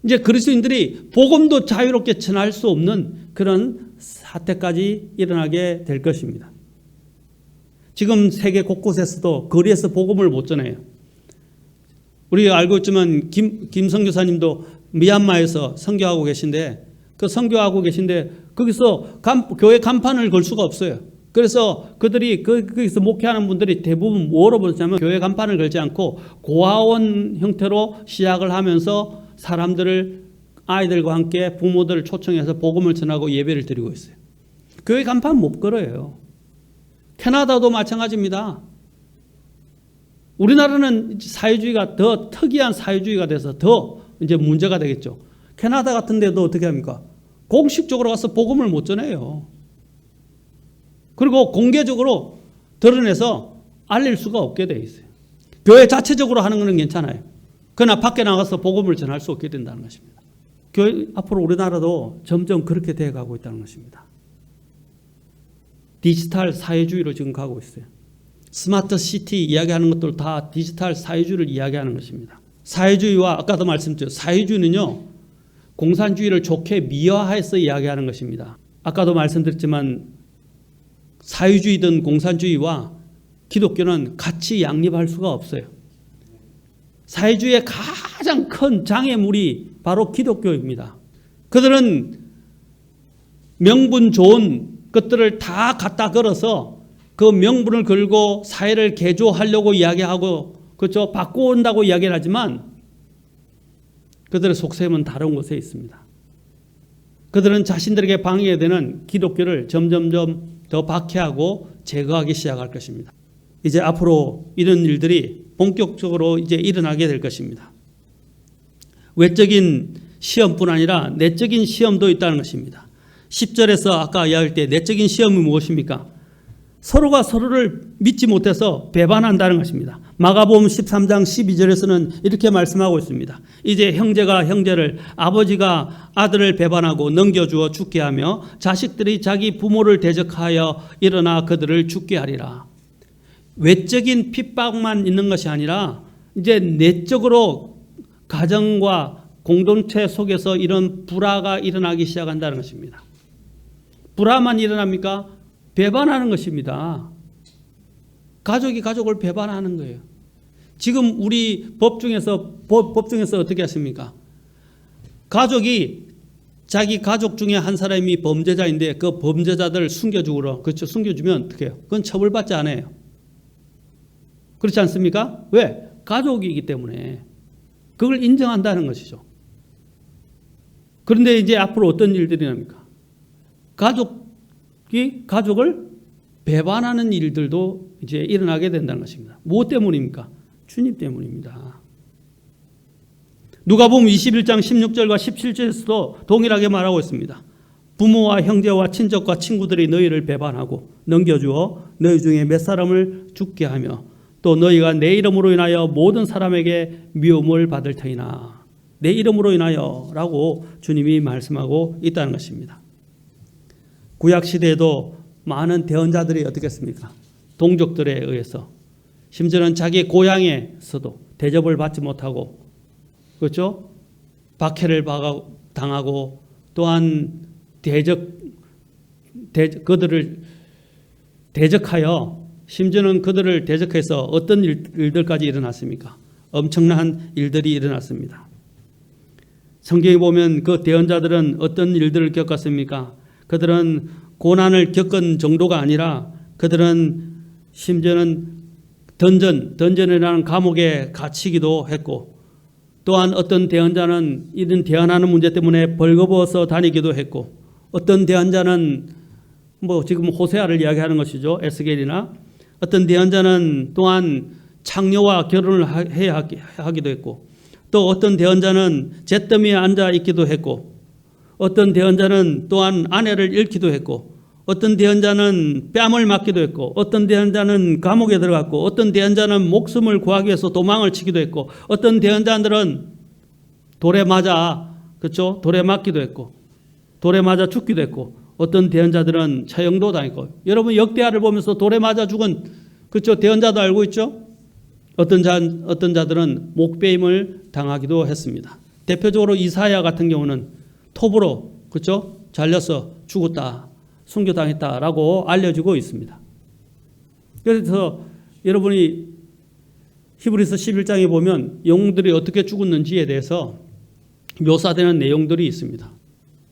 이제 그리스도인들이 복음도 자유롭게 전할 수 없는 그런 사태까지 일어나게 될 것입니다. 지금 세계 곳곳에서도 거리에서 복음을 못 전해요. 우리가 알고 있지만 김선교사님도 미얀마에서 선교하고 계신데 그 선교하고 계신데 거기서 교회 간판을 걸 수가 없어요. 그래서 그들이 거기서 목회하는 분들이 대부분 뭐로 보냐면 교회 간판을 걸지 않고 고아원 형태로 시작을 하면서 사람들을 아이들과 함께 부모들을 초청해서 복음을 전하고 예배를 드리고 있어요. 교회 간판 못 걸어요. 캐나다도 마찬가지입니다. 우리나라는 사회주의가 더 특이한 사회주의가 돼서 더 이제 문제가 되겠죠. 캐나다 같은 데도 어떻게 합니까? 공식적으로 가서 복음을 못 전해요. 그리고 공개적으로 드러내서 알릴 수가 없게 돼 있어요. 교회 자체적으로 하는 것은 괜찮아요. 그러나 밖에 나가서 복음을 전할 수 없게 된다는 것입니다. 교회 앞으로 우리나라도 점점 그렇게 되어가고 있다는 것입니다. 디지털 사회주의로 지금 가고 있어요. 스마트 시티 이야기하는 것들 다 디지털 사회주의를 이야기하는 것입니다. 사회주의와 아까도 말씀드렸죠. 사회주의는요, 공산주의를 좋게 미화해서 이야기하는 것입니다. 아까도 말씀드렸지만 사회주의든 공산주의와 기독교는 같이 양립할 수가 없어요. 사회주의의 가장 큰 장애물이 바로 기독교입니다. 그들은 명분 좋은 것들을 다 갖다 걸어서 그 명분을 걸고 사회를 개조하려고 이야기하고 그렇죠? 바꾼다고 이야기를 하지만 그들의 속셈은 다른 곳에 있습니다. 그들은 자신들에게 방해되는 기독교를 점점점 더 박해하고 제거하기 시작할 것입니다. 이제 앞으로 이런 일들이 본격적으로 이제 일어나게 될 것입니다. 외적인 시험뿐 아니라 내적인 시험도 있다는 것입니다. 10절에서 아까 이야기할 때 내적인 시험이 무엇입니까? 서로가 서로를 믿지 못해서 배반한다는 것입니다. 마가복음 13장 12절에서는 이렇게 말씀하고 있습니다. 이제 형제가 형제를, 아버지가 아들을 배반하고 넘겨주어 죽게 하며 자식들이 자기 부모를 대적하여 일어나 그들을 죽게 하리라. 외적인 핍박만 있는 것이 아니라 이제 내적으로 가정과 공동체 속에서 이런 불화가 일어나기 시작한다는 것입니다. 불화만 일어납니까? 배반하는 것입니다. 가족이 가족을 배반하는 거예요. 지금 우리 법 중에서 어떻게 했습니까? 가족이 자기 가족 중에 한 사람이 범죄자인데 그 범죄자들을 숨겨주고 그렇죠. 숨겨주면 어떻게 해요? 그건 처벌받지 않아요. 그렇지 않습니까? 왜? 가족이기 때문에 그걸 인정한다는 것이죠. 그런데 이제 앞으로 어떤 일들이 납니까? 가족을 배반하는 일들도 이제 일어나게 된다는 것입니다. 무엇 때문입니까? 주님 때문입니다. 누가복음 21장 16절과 17절에서도 동일하게 말하고 있습니다. 부모와 형제와 친족과 친구들이 너희를 배반하고 넘겨주어 너희 중에 몇 사람을 죽게 하며 또 너희가 내 이름으로 인하여 모든 사람에게 미움을 받을 터이나. 내 이름으로 인하여 라고 주님이 말씀하고 있다는 것입니다. 구약시대에도 많은 대언자들이 어떻게 했습니까? 동족들에 의해서 심지어는 자기 고향에서도 대접을 받지 못하고 그렇죠? 박해를 당하고 또한 그들을 대적하여 심지어는 그들을 대적해서 어떤 일들까지 일어났습니까? 엄청난 일들이 일어났습니다. 성경에 보면 그 대언자들은 어떤 일들을 겪었습니까? 그들은 고난을 겪은 정도가 아니라 그들은 심지어는 던전이라는 감옥에 갇히기도 했고, 또한 어떤 대언자는 이런 대언하는 문제 때문에 벌거벗어 다니기도 했고, 어떤 대언자는 지금 호세아를 이야기하는 것이죠. 에스겔이나 어떤 대언자는 또한 창녀와 결혼을 해야 하기도 했고, 또 어떤 대언자는 잿더미에 앉아 있기도 했고, 어떤 대언자는 또한 아내를 잃기도 했고, 어떤 대언자는 뺨을 맞기도 했고, 어떤 대언자는 감옥에 들어갔고, 어떤 대언자는 목숨을 구하기 위해서 도망을 치기도 했고, 어떤 대언자들은 돌에 맞아, 그렇죠? 돌에 맞기도 했고, 돌에 맞아 죽기도 했고, 어떤 대언자들은 처형도 당했고, 여러분 역대하를 보면서 돌에 맞아 죽은, 그렇죠? 대언자도 알고 있죠? 어떤 자들은 목베임을 당하기도 했습니다. 대표적으로 이사야 같은 경우는 톱으로, 그렇죠? 잘려서 죽었다, 순교당했다라고 알려지고 있습니다. 그래서 여러분이 히브리서 11장에 보면 영웅들이 어떻게 죽었는지에 대해서 묘사되는 내용들이 있습니다.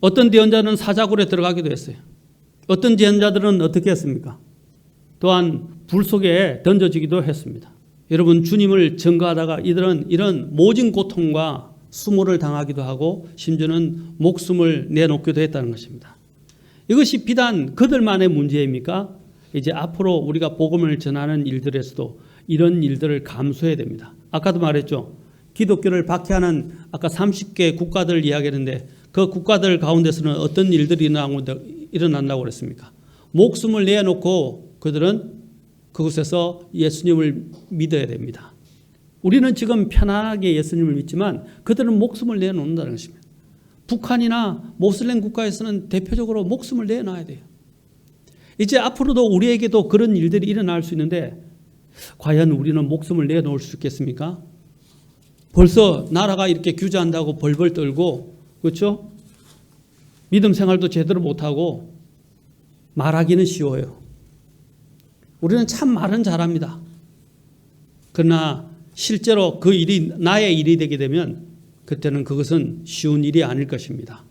어떤 대언자는 사자굴에 들어가기도 했어요. 어떤 대언자들은 어떻게 했습니까? 또한 불 속에 던져지기도 했습니다. 여러분, 주님을 증거하다가 이들은 이런 모진 고통과 수모를 당하기도 하고 심지어는 목숨을 내놓기도 했다는 것입니다. 이것이 비단 그들만의 문제입니까? 이제 앞으로 우리가 복음을 전하는 일들에서도 이런 일들을 감수해야 됩니다. 아까도 말했죠. 기독교를 박해하는 아까 30개 국가들을 이야기했는데 그 국가들 가운데서는 어떤 일들이 일어난다고 그랬습니까? 목숨을 내놓고 그들은 그곳에서 예수님을 믿어야 됩니다. 우리는 지금 편안하게 예수님을 믿지만 그들은 목숨을 내놓는다는 것입니다. 북한이나 모슬렘 국가에서는 대표적으로 목숨을 내놔야 돼요. 이제 앞으로도 우리에게도 그런 일들이 일어날 수 있는데 과연 우리는 목숨을 내놓을 수 있겠습니까? 벌써 나라가 이렇게 규제한다고 벌벌 떨고, 그렇죠? 믿음 생활도 제대로 못하고 말하기는 쉬워요. 우리는 참 말은 잘합니다. 그러나 실제로 그 일이 나의 일이 되게 되면 그때는 그것은 쉬운 일이 아닐 것입니다.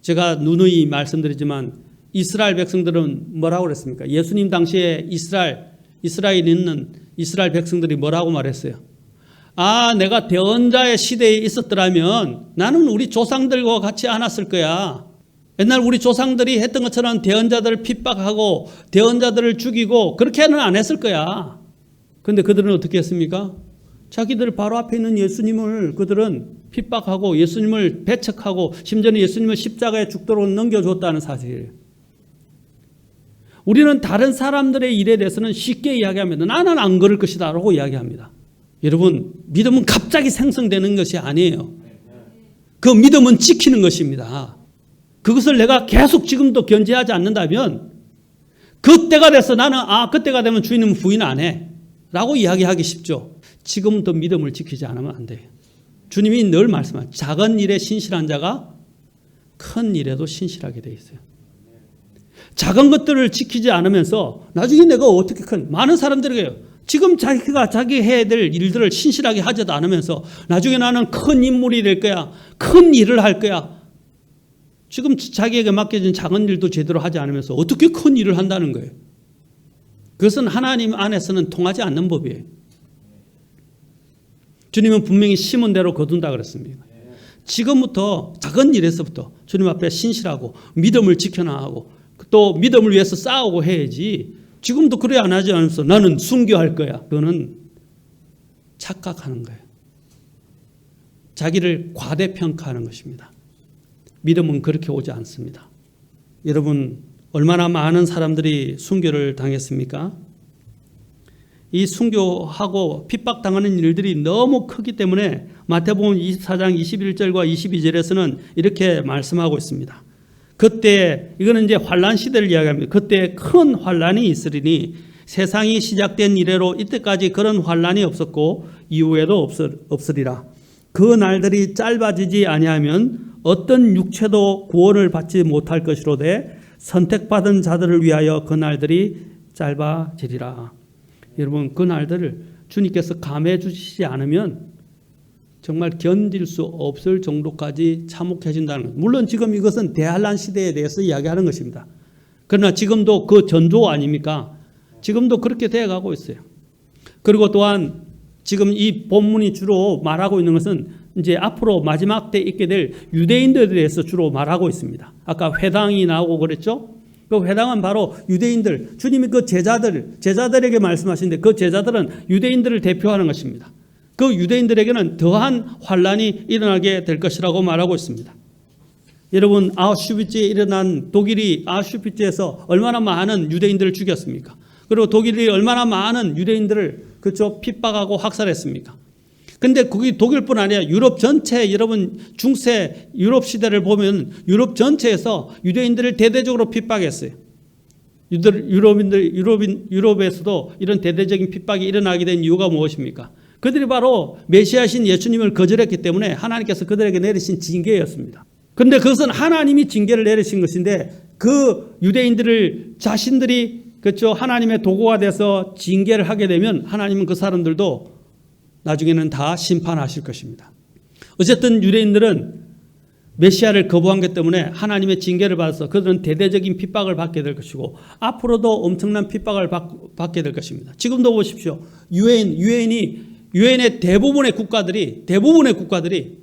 제가 누누이 말씀드리지만 이스라엘 백성들은 뭐라고 그랬습니까? 예수님 당시에 이스라엘에 있는 이스라엘 백성들이 뭐라고 말했어요? 내가 대언자의 시대에 있었더라면 나는 우리 조상들과 같이 안았을 거야. 옛날 우리 조상들이 했던 것처럼 대언자들을 핍박하고 대언자들을 죽이고 그렇게는 안 했을 거야. 그런데 그들은 어떻게 했습니까? 자기들 바로 앞에 있는 예수님을 그들은 핍박하고 예수님을 배척하고 심지어는 예수님을 십자가에 죽도록 넘겨줬다는 사실이에요. 우리는 다른 사람들의 일에 대해서는 쉽게 이야기합니다. 나는 안 그럴 것이다 라고 이야기합니다. 여러분, 믿음은 갑자기 생성되는 것이 아니에요. 그 믿음은 지키는 것입니다. 그것을 내가 계속 지금도 견제하지 않는다면 그때가 돼서 나는 그때가 되면 주님은 부인 안 해 라고 이야기하기 쉽죠. 지금부터 믿음을 지키지 않으면 안 돼요. 주님이 늘 말씀하시죠. 작은 일에 신실한 자가 큰 일에도 신실하게 돼 있어요. 작은 것들을 지키지 않으면서 나중에 내가 어떻게 많은 사람들에게요. 지금 자기가 자기 해야 될 일들을 신실하게 하지도 않으면서 나중에 나는 큰 인물이 될 거야. 큰 일을 할 거야. 지금 자기에게 맡겨진 작은 일도 제대로 하지 않으면서 어떻게 큰 일을 한다는 거예요. 그것은 하나님 안에서는 통하지 않는 법이에요. 주님은 분명히 심은 대로 거둔다 그랬습니다. 지금부터 작은 일에서부터 주님 앞에 신실하고 믿음을 지켜나가고 또 믿음을 위해서 싸우고 해야지 지금도 그래 안 하지 않으면서 나는 순교할 거야. 그거는 착각하는 거예요. 자기를 과대평가하는 것입니다. 믿음은 그렇게 오지 않습니다. 여러분, 얼마나 많은 사람들이 순교를 당했습니까? 이 순교하고 핍박당하는 일들이 너무 크기 때문에 마태복음 24장 21절과 22절에서는 이렇게 말씀하고 있습니다. 그때 이거는 이제 환란 시대를 이야기합니다. 그때 큰 환란이 있으리니 세상이 시작된 이래로 이때까지 그런 환란이 없었고 이후에도 없으리라. 그 날들이 짧아지지 아니하면 어떤 육체도 구원을 받지 못할 것이로되 선택받은 자들을 위하여 그 날들이 짧아지리라. 여러분, 그 날들을 주님께서 감해 주시지 않으면 정말 견딜 수 없을 정도까지 참혹해진다는 것. 물론 지금 이것은 대환란 시대에 대해서 이야기하는 것입니다. 그러나 지금도 그 전조 아닙니까? 지금도 그렇게 되어가고 있어요. 그리고 또한 지금 이 본문이 주로 말하고 있는 것은 이제 앞으로 마지막 때 있게 될 유대인들에 대해서 주로 말하고 있습니다. 아까 회당이 나오고 그랬죠? 그 회당은 바로 유대인들, 주님이 그 제자들에게 말씀하시는데 그 제자들은 유대인들을 대표하는 것입니다. 그 유대인들에게는 더한 환란이 일어나게 될 것이라고 말하고 있습니다. 여러분, 아우슈비츠에 일어난 독일이 아우슈비츠에서 얼마나 많은 유대인들을 죽였습니까? 그리고 독일이 얼마나 많은 유대인들을 그쵸 핍박하고 학살했습니까? 근데 그게 독일뿐 아니라 유럽 전체, 여러분 중세 유럽 시대를 보면 유럽 전체에서 유대인들을 대대적으로 핍박했어요. 유럽에서도 이런 대대적인 핍박이 일어나게 된 이유가 무엇입니까? 그들이 바로 메시아신 예수님을 거절했기 때문에 하나님께서 그들에게 내리신 징계였습니다. 그런데 그것은 하나님이 징계를 내리신 것인데 그 유대인들을 자신들이 그렇죠 하나님의 도구가 돼서 징계를 하게 되면 하나님은 그 사람들도 나중에는 다 심판하실 것입니다. 어쨌든 유대인들은 메시아를 거부한 것 때문에 하나님의 징계를 받아서 그들은 대대적인 핍박을 받게 될 것이고 앞으로도 엄청난 핍박을 받게 될 것입니다. 지금도 보십시오. 유엔의 대부분의 국가들이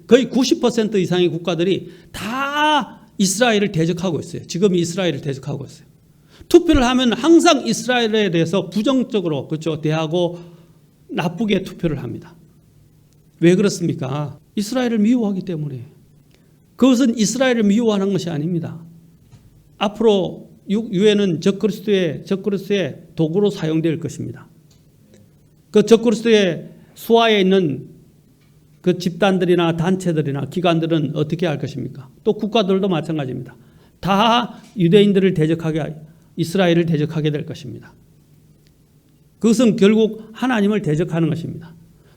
거의 90% 이상의 국가들이 다 이스라엘을 대적하고 있어요. 지금 이스라엘을 대적하고 있어요. 투표를 하면 항상 이스라엘에 대해서 부정적으로 그렇죠 대하고 나쁘게 투표를 합니다. 왜 그렇습니까? 이스라엘을 미워하기 때문에. 그것은 이스라엘을 미워하는 것이 아닙니다. 앞으로 유엔은 적그리스도의 도구로 사용될 것입니다. 그 적그리스도의 수하에 있는 그 집단들이나 단체들이나 기관들은 어떻게 할 것입니까? 또 국가들도 마찬가지입니다. 다 유대인들을 이스라엘을 대적하게 될 것입니다. 그것은 결국 하나님을 대적하는 것입니다.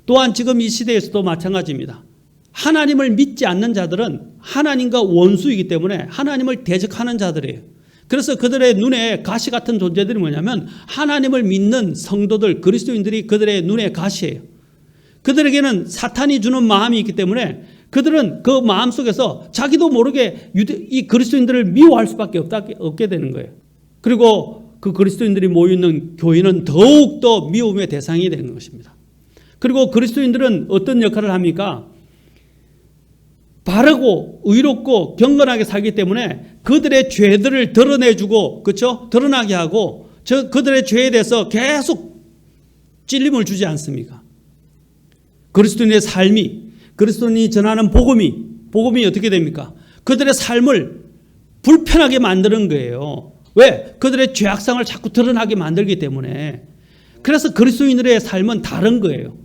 또한 지금 이 시대에서도 마찬가지입니다. 하나님을 믿지 않는 자들은 하나님과 원수이기 때문에 하나님을 대적하는 자들이에요. 그래서 그들의 눈에 가시 같은 존재들이 뭐냐면 하나님을 믿는 성도들, 그리스도인들이 그들의 눈에 가시예요. 그들에게는 사탄이 주는 마음이 있기 때문에 그들은 그 마음 속에서 자기도 모르게 이 그리스도인들을 미워할 수밖에 없게 되는 거예요. 그리고 그 그리스도인들이 모여있는 교회는 더욱더 미움의 대상이 되는 것입니다. 그리고 그리스도인들은 어떤 역할을 합니까? 바르고 의롭고 경건하게 살기 때문에 그들의 죄들을 드러내주고 그렇죠? 드러나게 하고 그들의 죄에 대해서 계속 찔림을 주지 않습니까? 그리스도인의 삶이 그리스도인이 전하는 복음이 어떻게 됩니까? 그들의 삶을 불편하게 만드는 거예요. 왜? 그들의 죄악상을 자꾸 드러나게 만들기 때문에. 그래서 그리스도인들의 삶은 다른 거예요.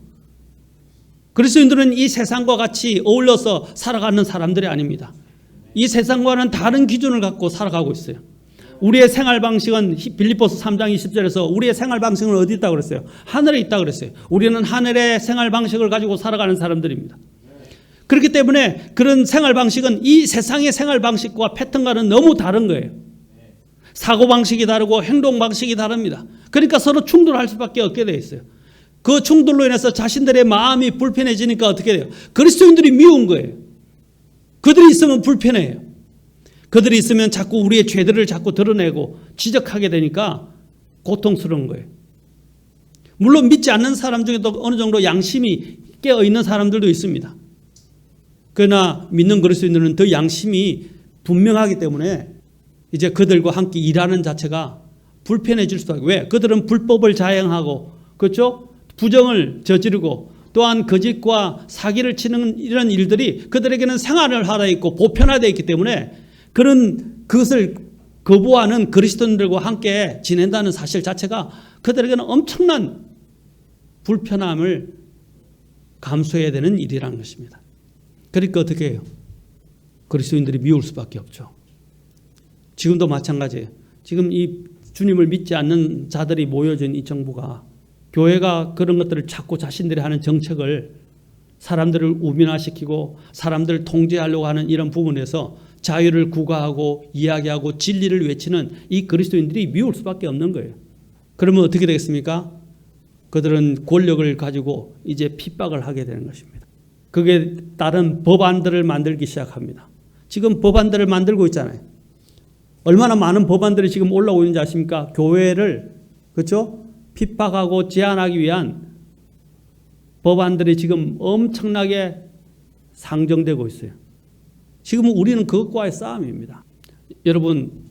그리스도인들은 이 세상과 같이 어울려서 살아가는 사람들이 아닙니다. 이 세상과는 다른 기준을 갖고 살아가고 있어요. 우리의 생활 방식은 빌립보서 3장 20절에서 우리의 생활 방식은 어디 있다고 그랬어요? 하늘에 있다고 그랬어요. 우리는 하늘의 생활 방식을 가지고 살아가는 사람들입니다. 그렇기 때문에 그런 생활 방식은 이 세상의 생활 방식과 패턴과는 너무 다른 거예요. 사고 방식이 다르고 행동 방식이 다릅니다. 그러니까 서로 충돌할 수밖에 없게 되어 있어요. 그 충돌로 인해서 자신들의 마음이 불편해지니까 어떻게 돼요? 그리스도인들이 미운 거예요. 그들이 있으면 불편해요. 그들이 있으면 자꾸 우리의 죄들을 자꾸 드러내고 지적하게 되니까 고통스러운 거예요. 물론 믿지 않는 사람 중에도 어느 정도 양심이 깨어있는 사람들도 있습니다. 그러나 믿는 그리스도인들은 더 양심이 분명하기 때문에 이제 그들과 함께 일하는 자체가 불편해질 수도 있고. 왜? 그들은 불법을 자행하고 그렇죠? 부정을 저지르고 또한 거짓과 사기를 치는 이런 일들이 그들에게는 생활을 하러 있고 보편화되어 있기 때문에 그것을 거부하는 그리스도인들과 함께 지낸다는 사실 자체가 그들에게는 엄청난 불편함을 감수해야 되는 일이라는 것입니다. 그러니까 어떻게 해요? 그리스도인들이 미울 수밖에 없죠. 지금도 마찬가지예요. 지금 이 주님을 믿지 않는 자들이 모여진 이 정부가 교회가 그런 것들을 자꾸 자신들이 하는 정책을 사람들을 우민화시키고 사람들을 통제하려고 하는 이런 부분에서 자유를 구가하고 이야기하고 진리를 외치는 이 그리스도인들이 미울 수밖에 없는 거예요. 그러면 어떻게 되겠습니까? 그들은 권력을 가지고 이제 핍박을 하게 되는 것입니다. 그게 다른 법안들을 만들기 시작합니다. 지금 법안들을 만들고 있잖아요. 얼마나 많은 법안들이 지금 올라오고 있는지 아십니까? 교회를 그렇죠? 핍박하고 제한하기 위한 법안들이 지금 엄청나게 상정되고 있어요. 지금 우리는 그것과의 싸움입니다. 여러분,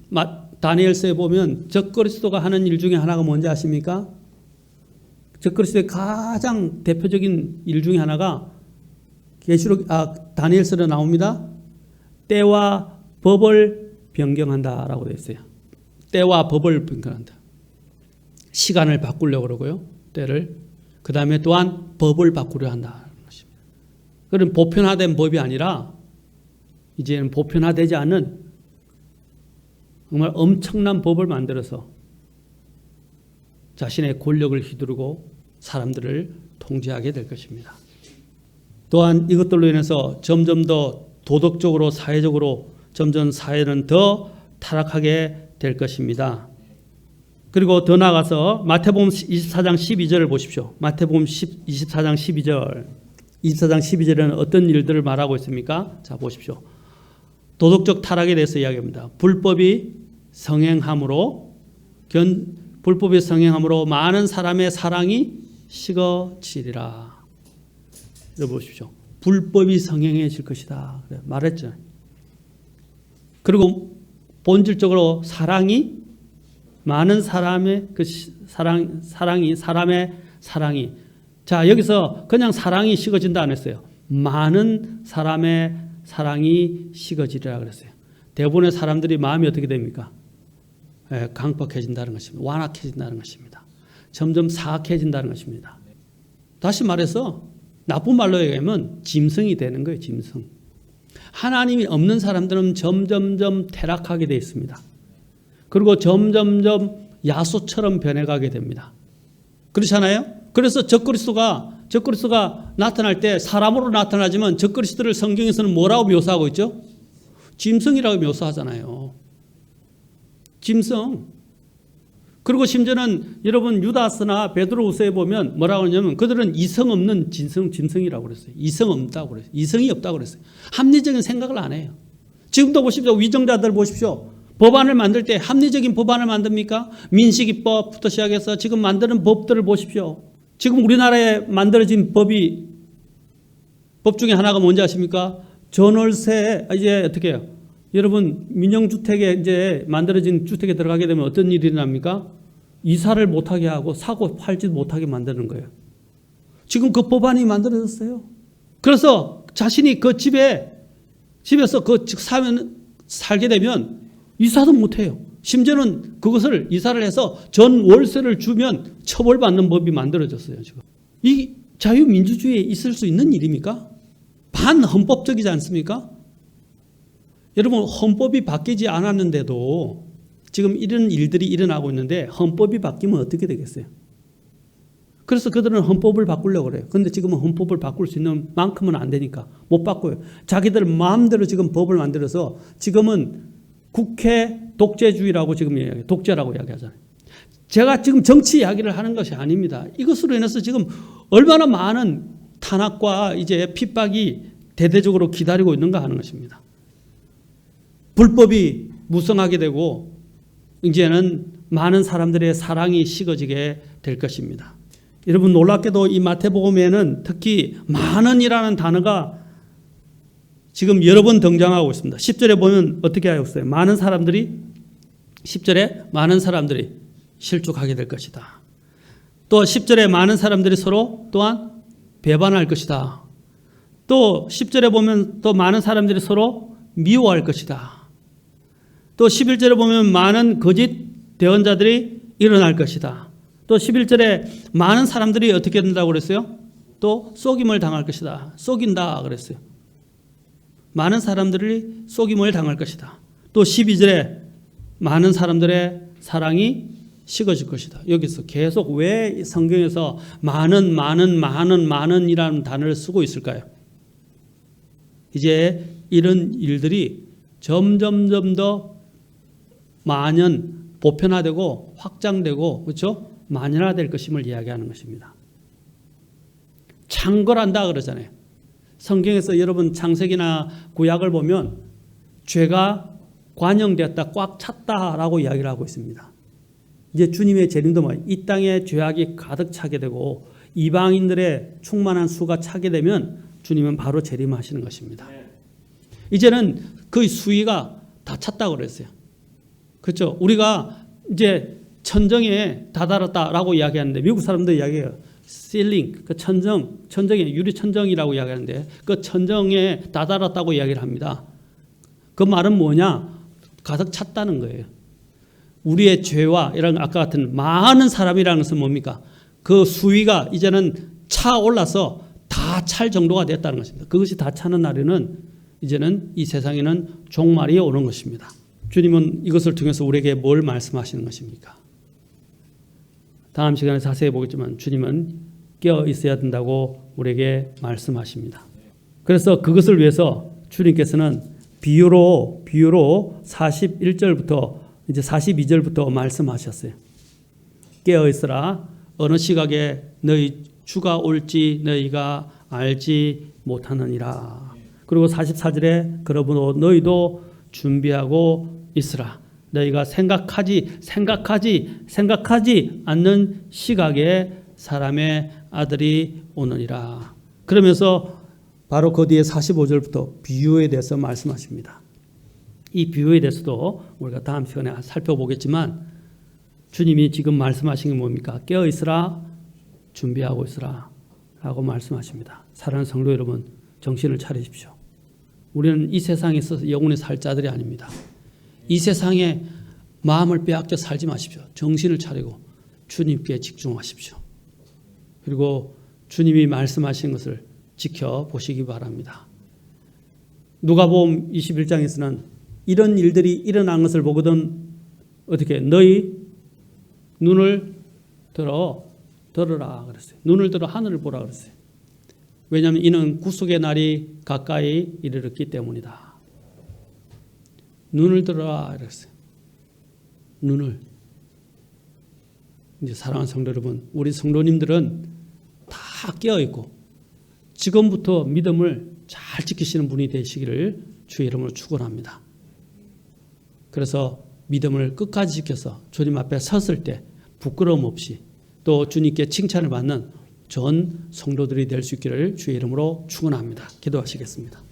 다니엘서에 보면 적그리스도가 하는 일 중에 하나가 뭔지 아십니까? 적그리스도의 가장 대표적인 일 중에 하나가 다니엘서에 나옵니다. 때와 법을 변경한다라고 되어 있어요. 때와 법을 변경한다. 시간을 바꾸려고 그러고요. 때를. 그 다음에 또한 법을 바꾸려 한다는 것입니다. 그럼 보편화된 법이 아니라 이제는 보편화되지 않은 정말 엄청난 법을 만들어서 자신의 권력을 휘두르고 사람들을 통제하게 될 것입니다. 또한 이것들로 인해서 점점 더 도덕적으로 사회적으로 점점 사회는 더 타락하게 될 것입니다. 그리고 더 나아가서 마태복음 24장 12절을 보십시오. 마태복음 24장 12절. 24장 12절에는 어떤 일들을 말하고 있습니까? 자, 보십시오. 도덕적 타락에 대해서 이야기합니다. 불법이 성행함으로 많은 사람의 사랑이 식어지리라. 이거 보십시오. 불법이 성행해질 것이다. 말했죠. 그리고 본질적으로 사랑이 많은 사람의 그 사람의 사랑이. 자, 여기서 그냥 사랑이 식어진다 안 했어요. 많은 사람의 사랑이 식어지리라 그랬어요. 대부분의 사람들이 마음이 어떻게 됩니까? 강박해진다는 것입니다. 완악해진다는 것입니다. 점점 사악해진다는 것입니다. 다시 말해서 나쁜 말로 얘기하면 짐승이 되는 거예요. 짐승. 하나님이 없는 사람들은 점점점 퇴락하게 되어 있습니다. 그리고 점점점 야수처럼 변해가게 됩니다. 그렇잖아요? 그래서 적그리스도가 나타날 때 사람으로 나타나지만 적그리스도를 성경에서는 뭐라고 묘사하고 있죠? 짐승이라고 묘사하잖아요. 짐승. 그리고 심지어는 여러분 유다스나 베드로후서에 보면 뭐라고 하냐면 그들은 이성 없는 짐승이라고 그랬어요. 이성 없다고 그랬어요. 이성이 없다고 그랬어요. 합리적인 생각을 안 해요. 지금도 보십시오. 위정자들 보십시오. 법안을 만들 때 합리적인 법안을 만듭니까? 민식이법부터 시작해서 지금 만드는 법들을 보십시오. 지금 우리나라에 만들어진 법 중에 하나가 뭔지 아십니까? 전월세 이제 어떻게 해요? 여러분 민영주택에 이제 만들어진 주택에 들어가게 되면 어떤 일이 일어납니까? 이사를 못하게 하고 사고 팔지도 못하게 만드는 거예요. 지금 그 법안이 만들어졌어요. 그래서 자신이 그 집에서 살게 되면 이사도 못해요. 심지어는 그것을 이사를 해서 전 월세를 주면 처벌받는 법이 만들어졌어요. 지금 이 자유민주주의에 있을 수 있는 일입니까? 반헌법적이지 않습니까? 여러분 헌법이 바뀌지 않았는데도 지금 이런 일들이 일어나고 있는데 헌법이 바뀌면 어떻게 되겠어요? 그래서 그들은 헌법을 바꾸려고 그래요. 그런데 지금은 헌법을 바꿀 수 있는 만큼은 안 되니까 못 바꿔요. 자기들 마음대로 지금 법을 만들어서 지금은 국회 독재주의라고 지금 이야기해요. 독재라고 이야기하잖아요. 제가 지금 정치 이야기를 하는 것이 아닙니다. 이것으로 인해서 지금 얼마나 많은 탄압과 이제 핍박이 대대적으로 기다리고 있는가 하는 것입니다. 불법이 무성하게 되고 이제는 많은 사람들의 사랑이 식어지게 될 것입니다. 여러분 놀랍게도 이 마태복음에는 특히 많은이라는 단어가 지금 여러 번 등장하고 있습니다. 10절에 보면 어떻게 하였어요? 10절에 많은 사람들이 실족하게 될 것이다. 또 10절에 많은 사람들이 서로 또한 배반할 것이다. 또 10절에 보면 또 많은 사람들이 서로 미워할 것이다. 또 11절에 보면 많은 거짓 대언자들이 일어날 것이다. 또 11절에 많은 사람들이 어떻게 된다고 그랬어요? 또 속임을 당할 것이다. 속인다 그랬어요. 많은 사람들이 속임을 당할 것이다. 또 12절에 많은 사람들의 사랑이 식어질 것이다. 여기서 계속 왜 성경에서 많은이라는 단어를 쓰고 있을까요? 이제 이런 일들이 점점 더 보편화되고 확장되고 그렇죠? 만연화될 것임을 이야기하는 것입니다. 창궐한다 그러잖아요. 성경에서 여러분 창세기나 구약을 보면 죄가 관영되었다, 꽉 찼다라고 이야기를 하고 있습니다. 이제 주님의 재림도 뭐예요? 이 땅에 죄악이 가득 차게 되고 이방인들의 충만한 수가 차게 되면 주님은 바로 재림하시는 것입니다. 이제는 그 수위가 다 찼다고 그랬어요. 그렇죠? 우리가 이제 천정에 다다랐다라고 이야기하는데 미국 사람들 이야기해요. 실링, 그 천정에 유리 천정이라고 이야기하는데 그 천정에 다다랐다고 이야기를 합니다. 그 말은 뭐냐? 가득 찼다는 거예요. 우리의 죄와 이런 아까 같은 많은 사람이라는 것은 뭡니까? 그 수위가 이제는 차올라서 다 찰 정도가 됐다는 것입니다. 그것이 다 차는 날에는 이제는 이 세상에는 종말이 오는 것입니다. 주님은 이것을 통해서 우리에게 뭘 말씀하시는 것입니까? 다음 시간에 자세히 보겠지만 주님은 깨어 있어야 된다고 우리에게 말씀하십니다. 그래서 그것을 위해서 주님께서는 비유로 41절부터 이제 42절부터 말씀하셨어요. 깨어 있으라. 어느 시각에 너희 주가 올지 너희가 알지 못하느니라. 그리고 44절에 그러므로 너희도 준비하고 있으라. 너희가 생각하지 않는 시각에 사람의 아들이 오느니라. 그러면서 바로 그 뒤에 45절부터 비유에 대해서 말씀하십니다. 이 비유에 대해서도 우리가 다음 시간에 살펴보겠지만 주님이 지금 말씀하신 게 뭡니까? 깨어 있으라, 준비하고 있으라 라고 말씀하십니다. 사랑하는 성도 여러분, 정신을 차리십시오. 우리는 이 세상에 있어서 영혼의 살 자들이 아닙니다. 이 세상에 마음을 빼앗겨 살지 마십시오. 정신을 차리고 주님께 집중하십시오. 그리고 주님이 말씀하신 것을 지켜보시기 바랍니다. 누가복음 21장에서는 이런 일들이 일어난 것을 보거든 어떻게 너희 눈을 들어라 그랬어요. 눈을 들어 하늘을 보라 그랬어요. 왜냐하면 이는 구속의 날이 가까이 이르렀기 때문이다. 눈을 들어라 그랬어요. 눈을. 이제 사랑하는 성도 여러분, 우리 성도님들은 다 깨어 있고 지금부터 믿음을 잘 지키시는 분이 되시기를 주의 이름으로 축원합니다. 그래서 믿음을 끝까지 지켜서 주님 앞에 섰을 때 부끄러움 없이 또 주님께 칭찬을 받는 전 성도들이 될 수 있기를 주의 이름으로 축원합니다. 기도하시겠습니다.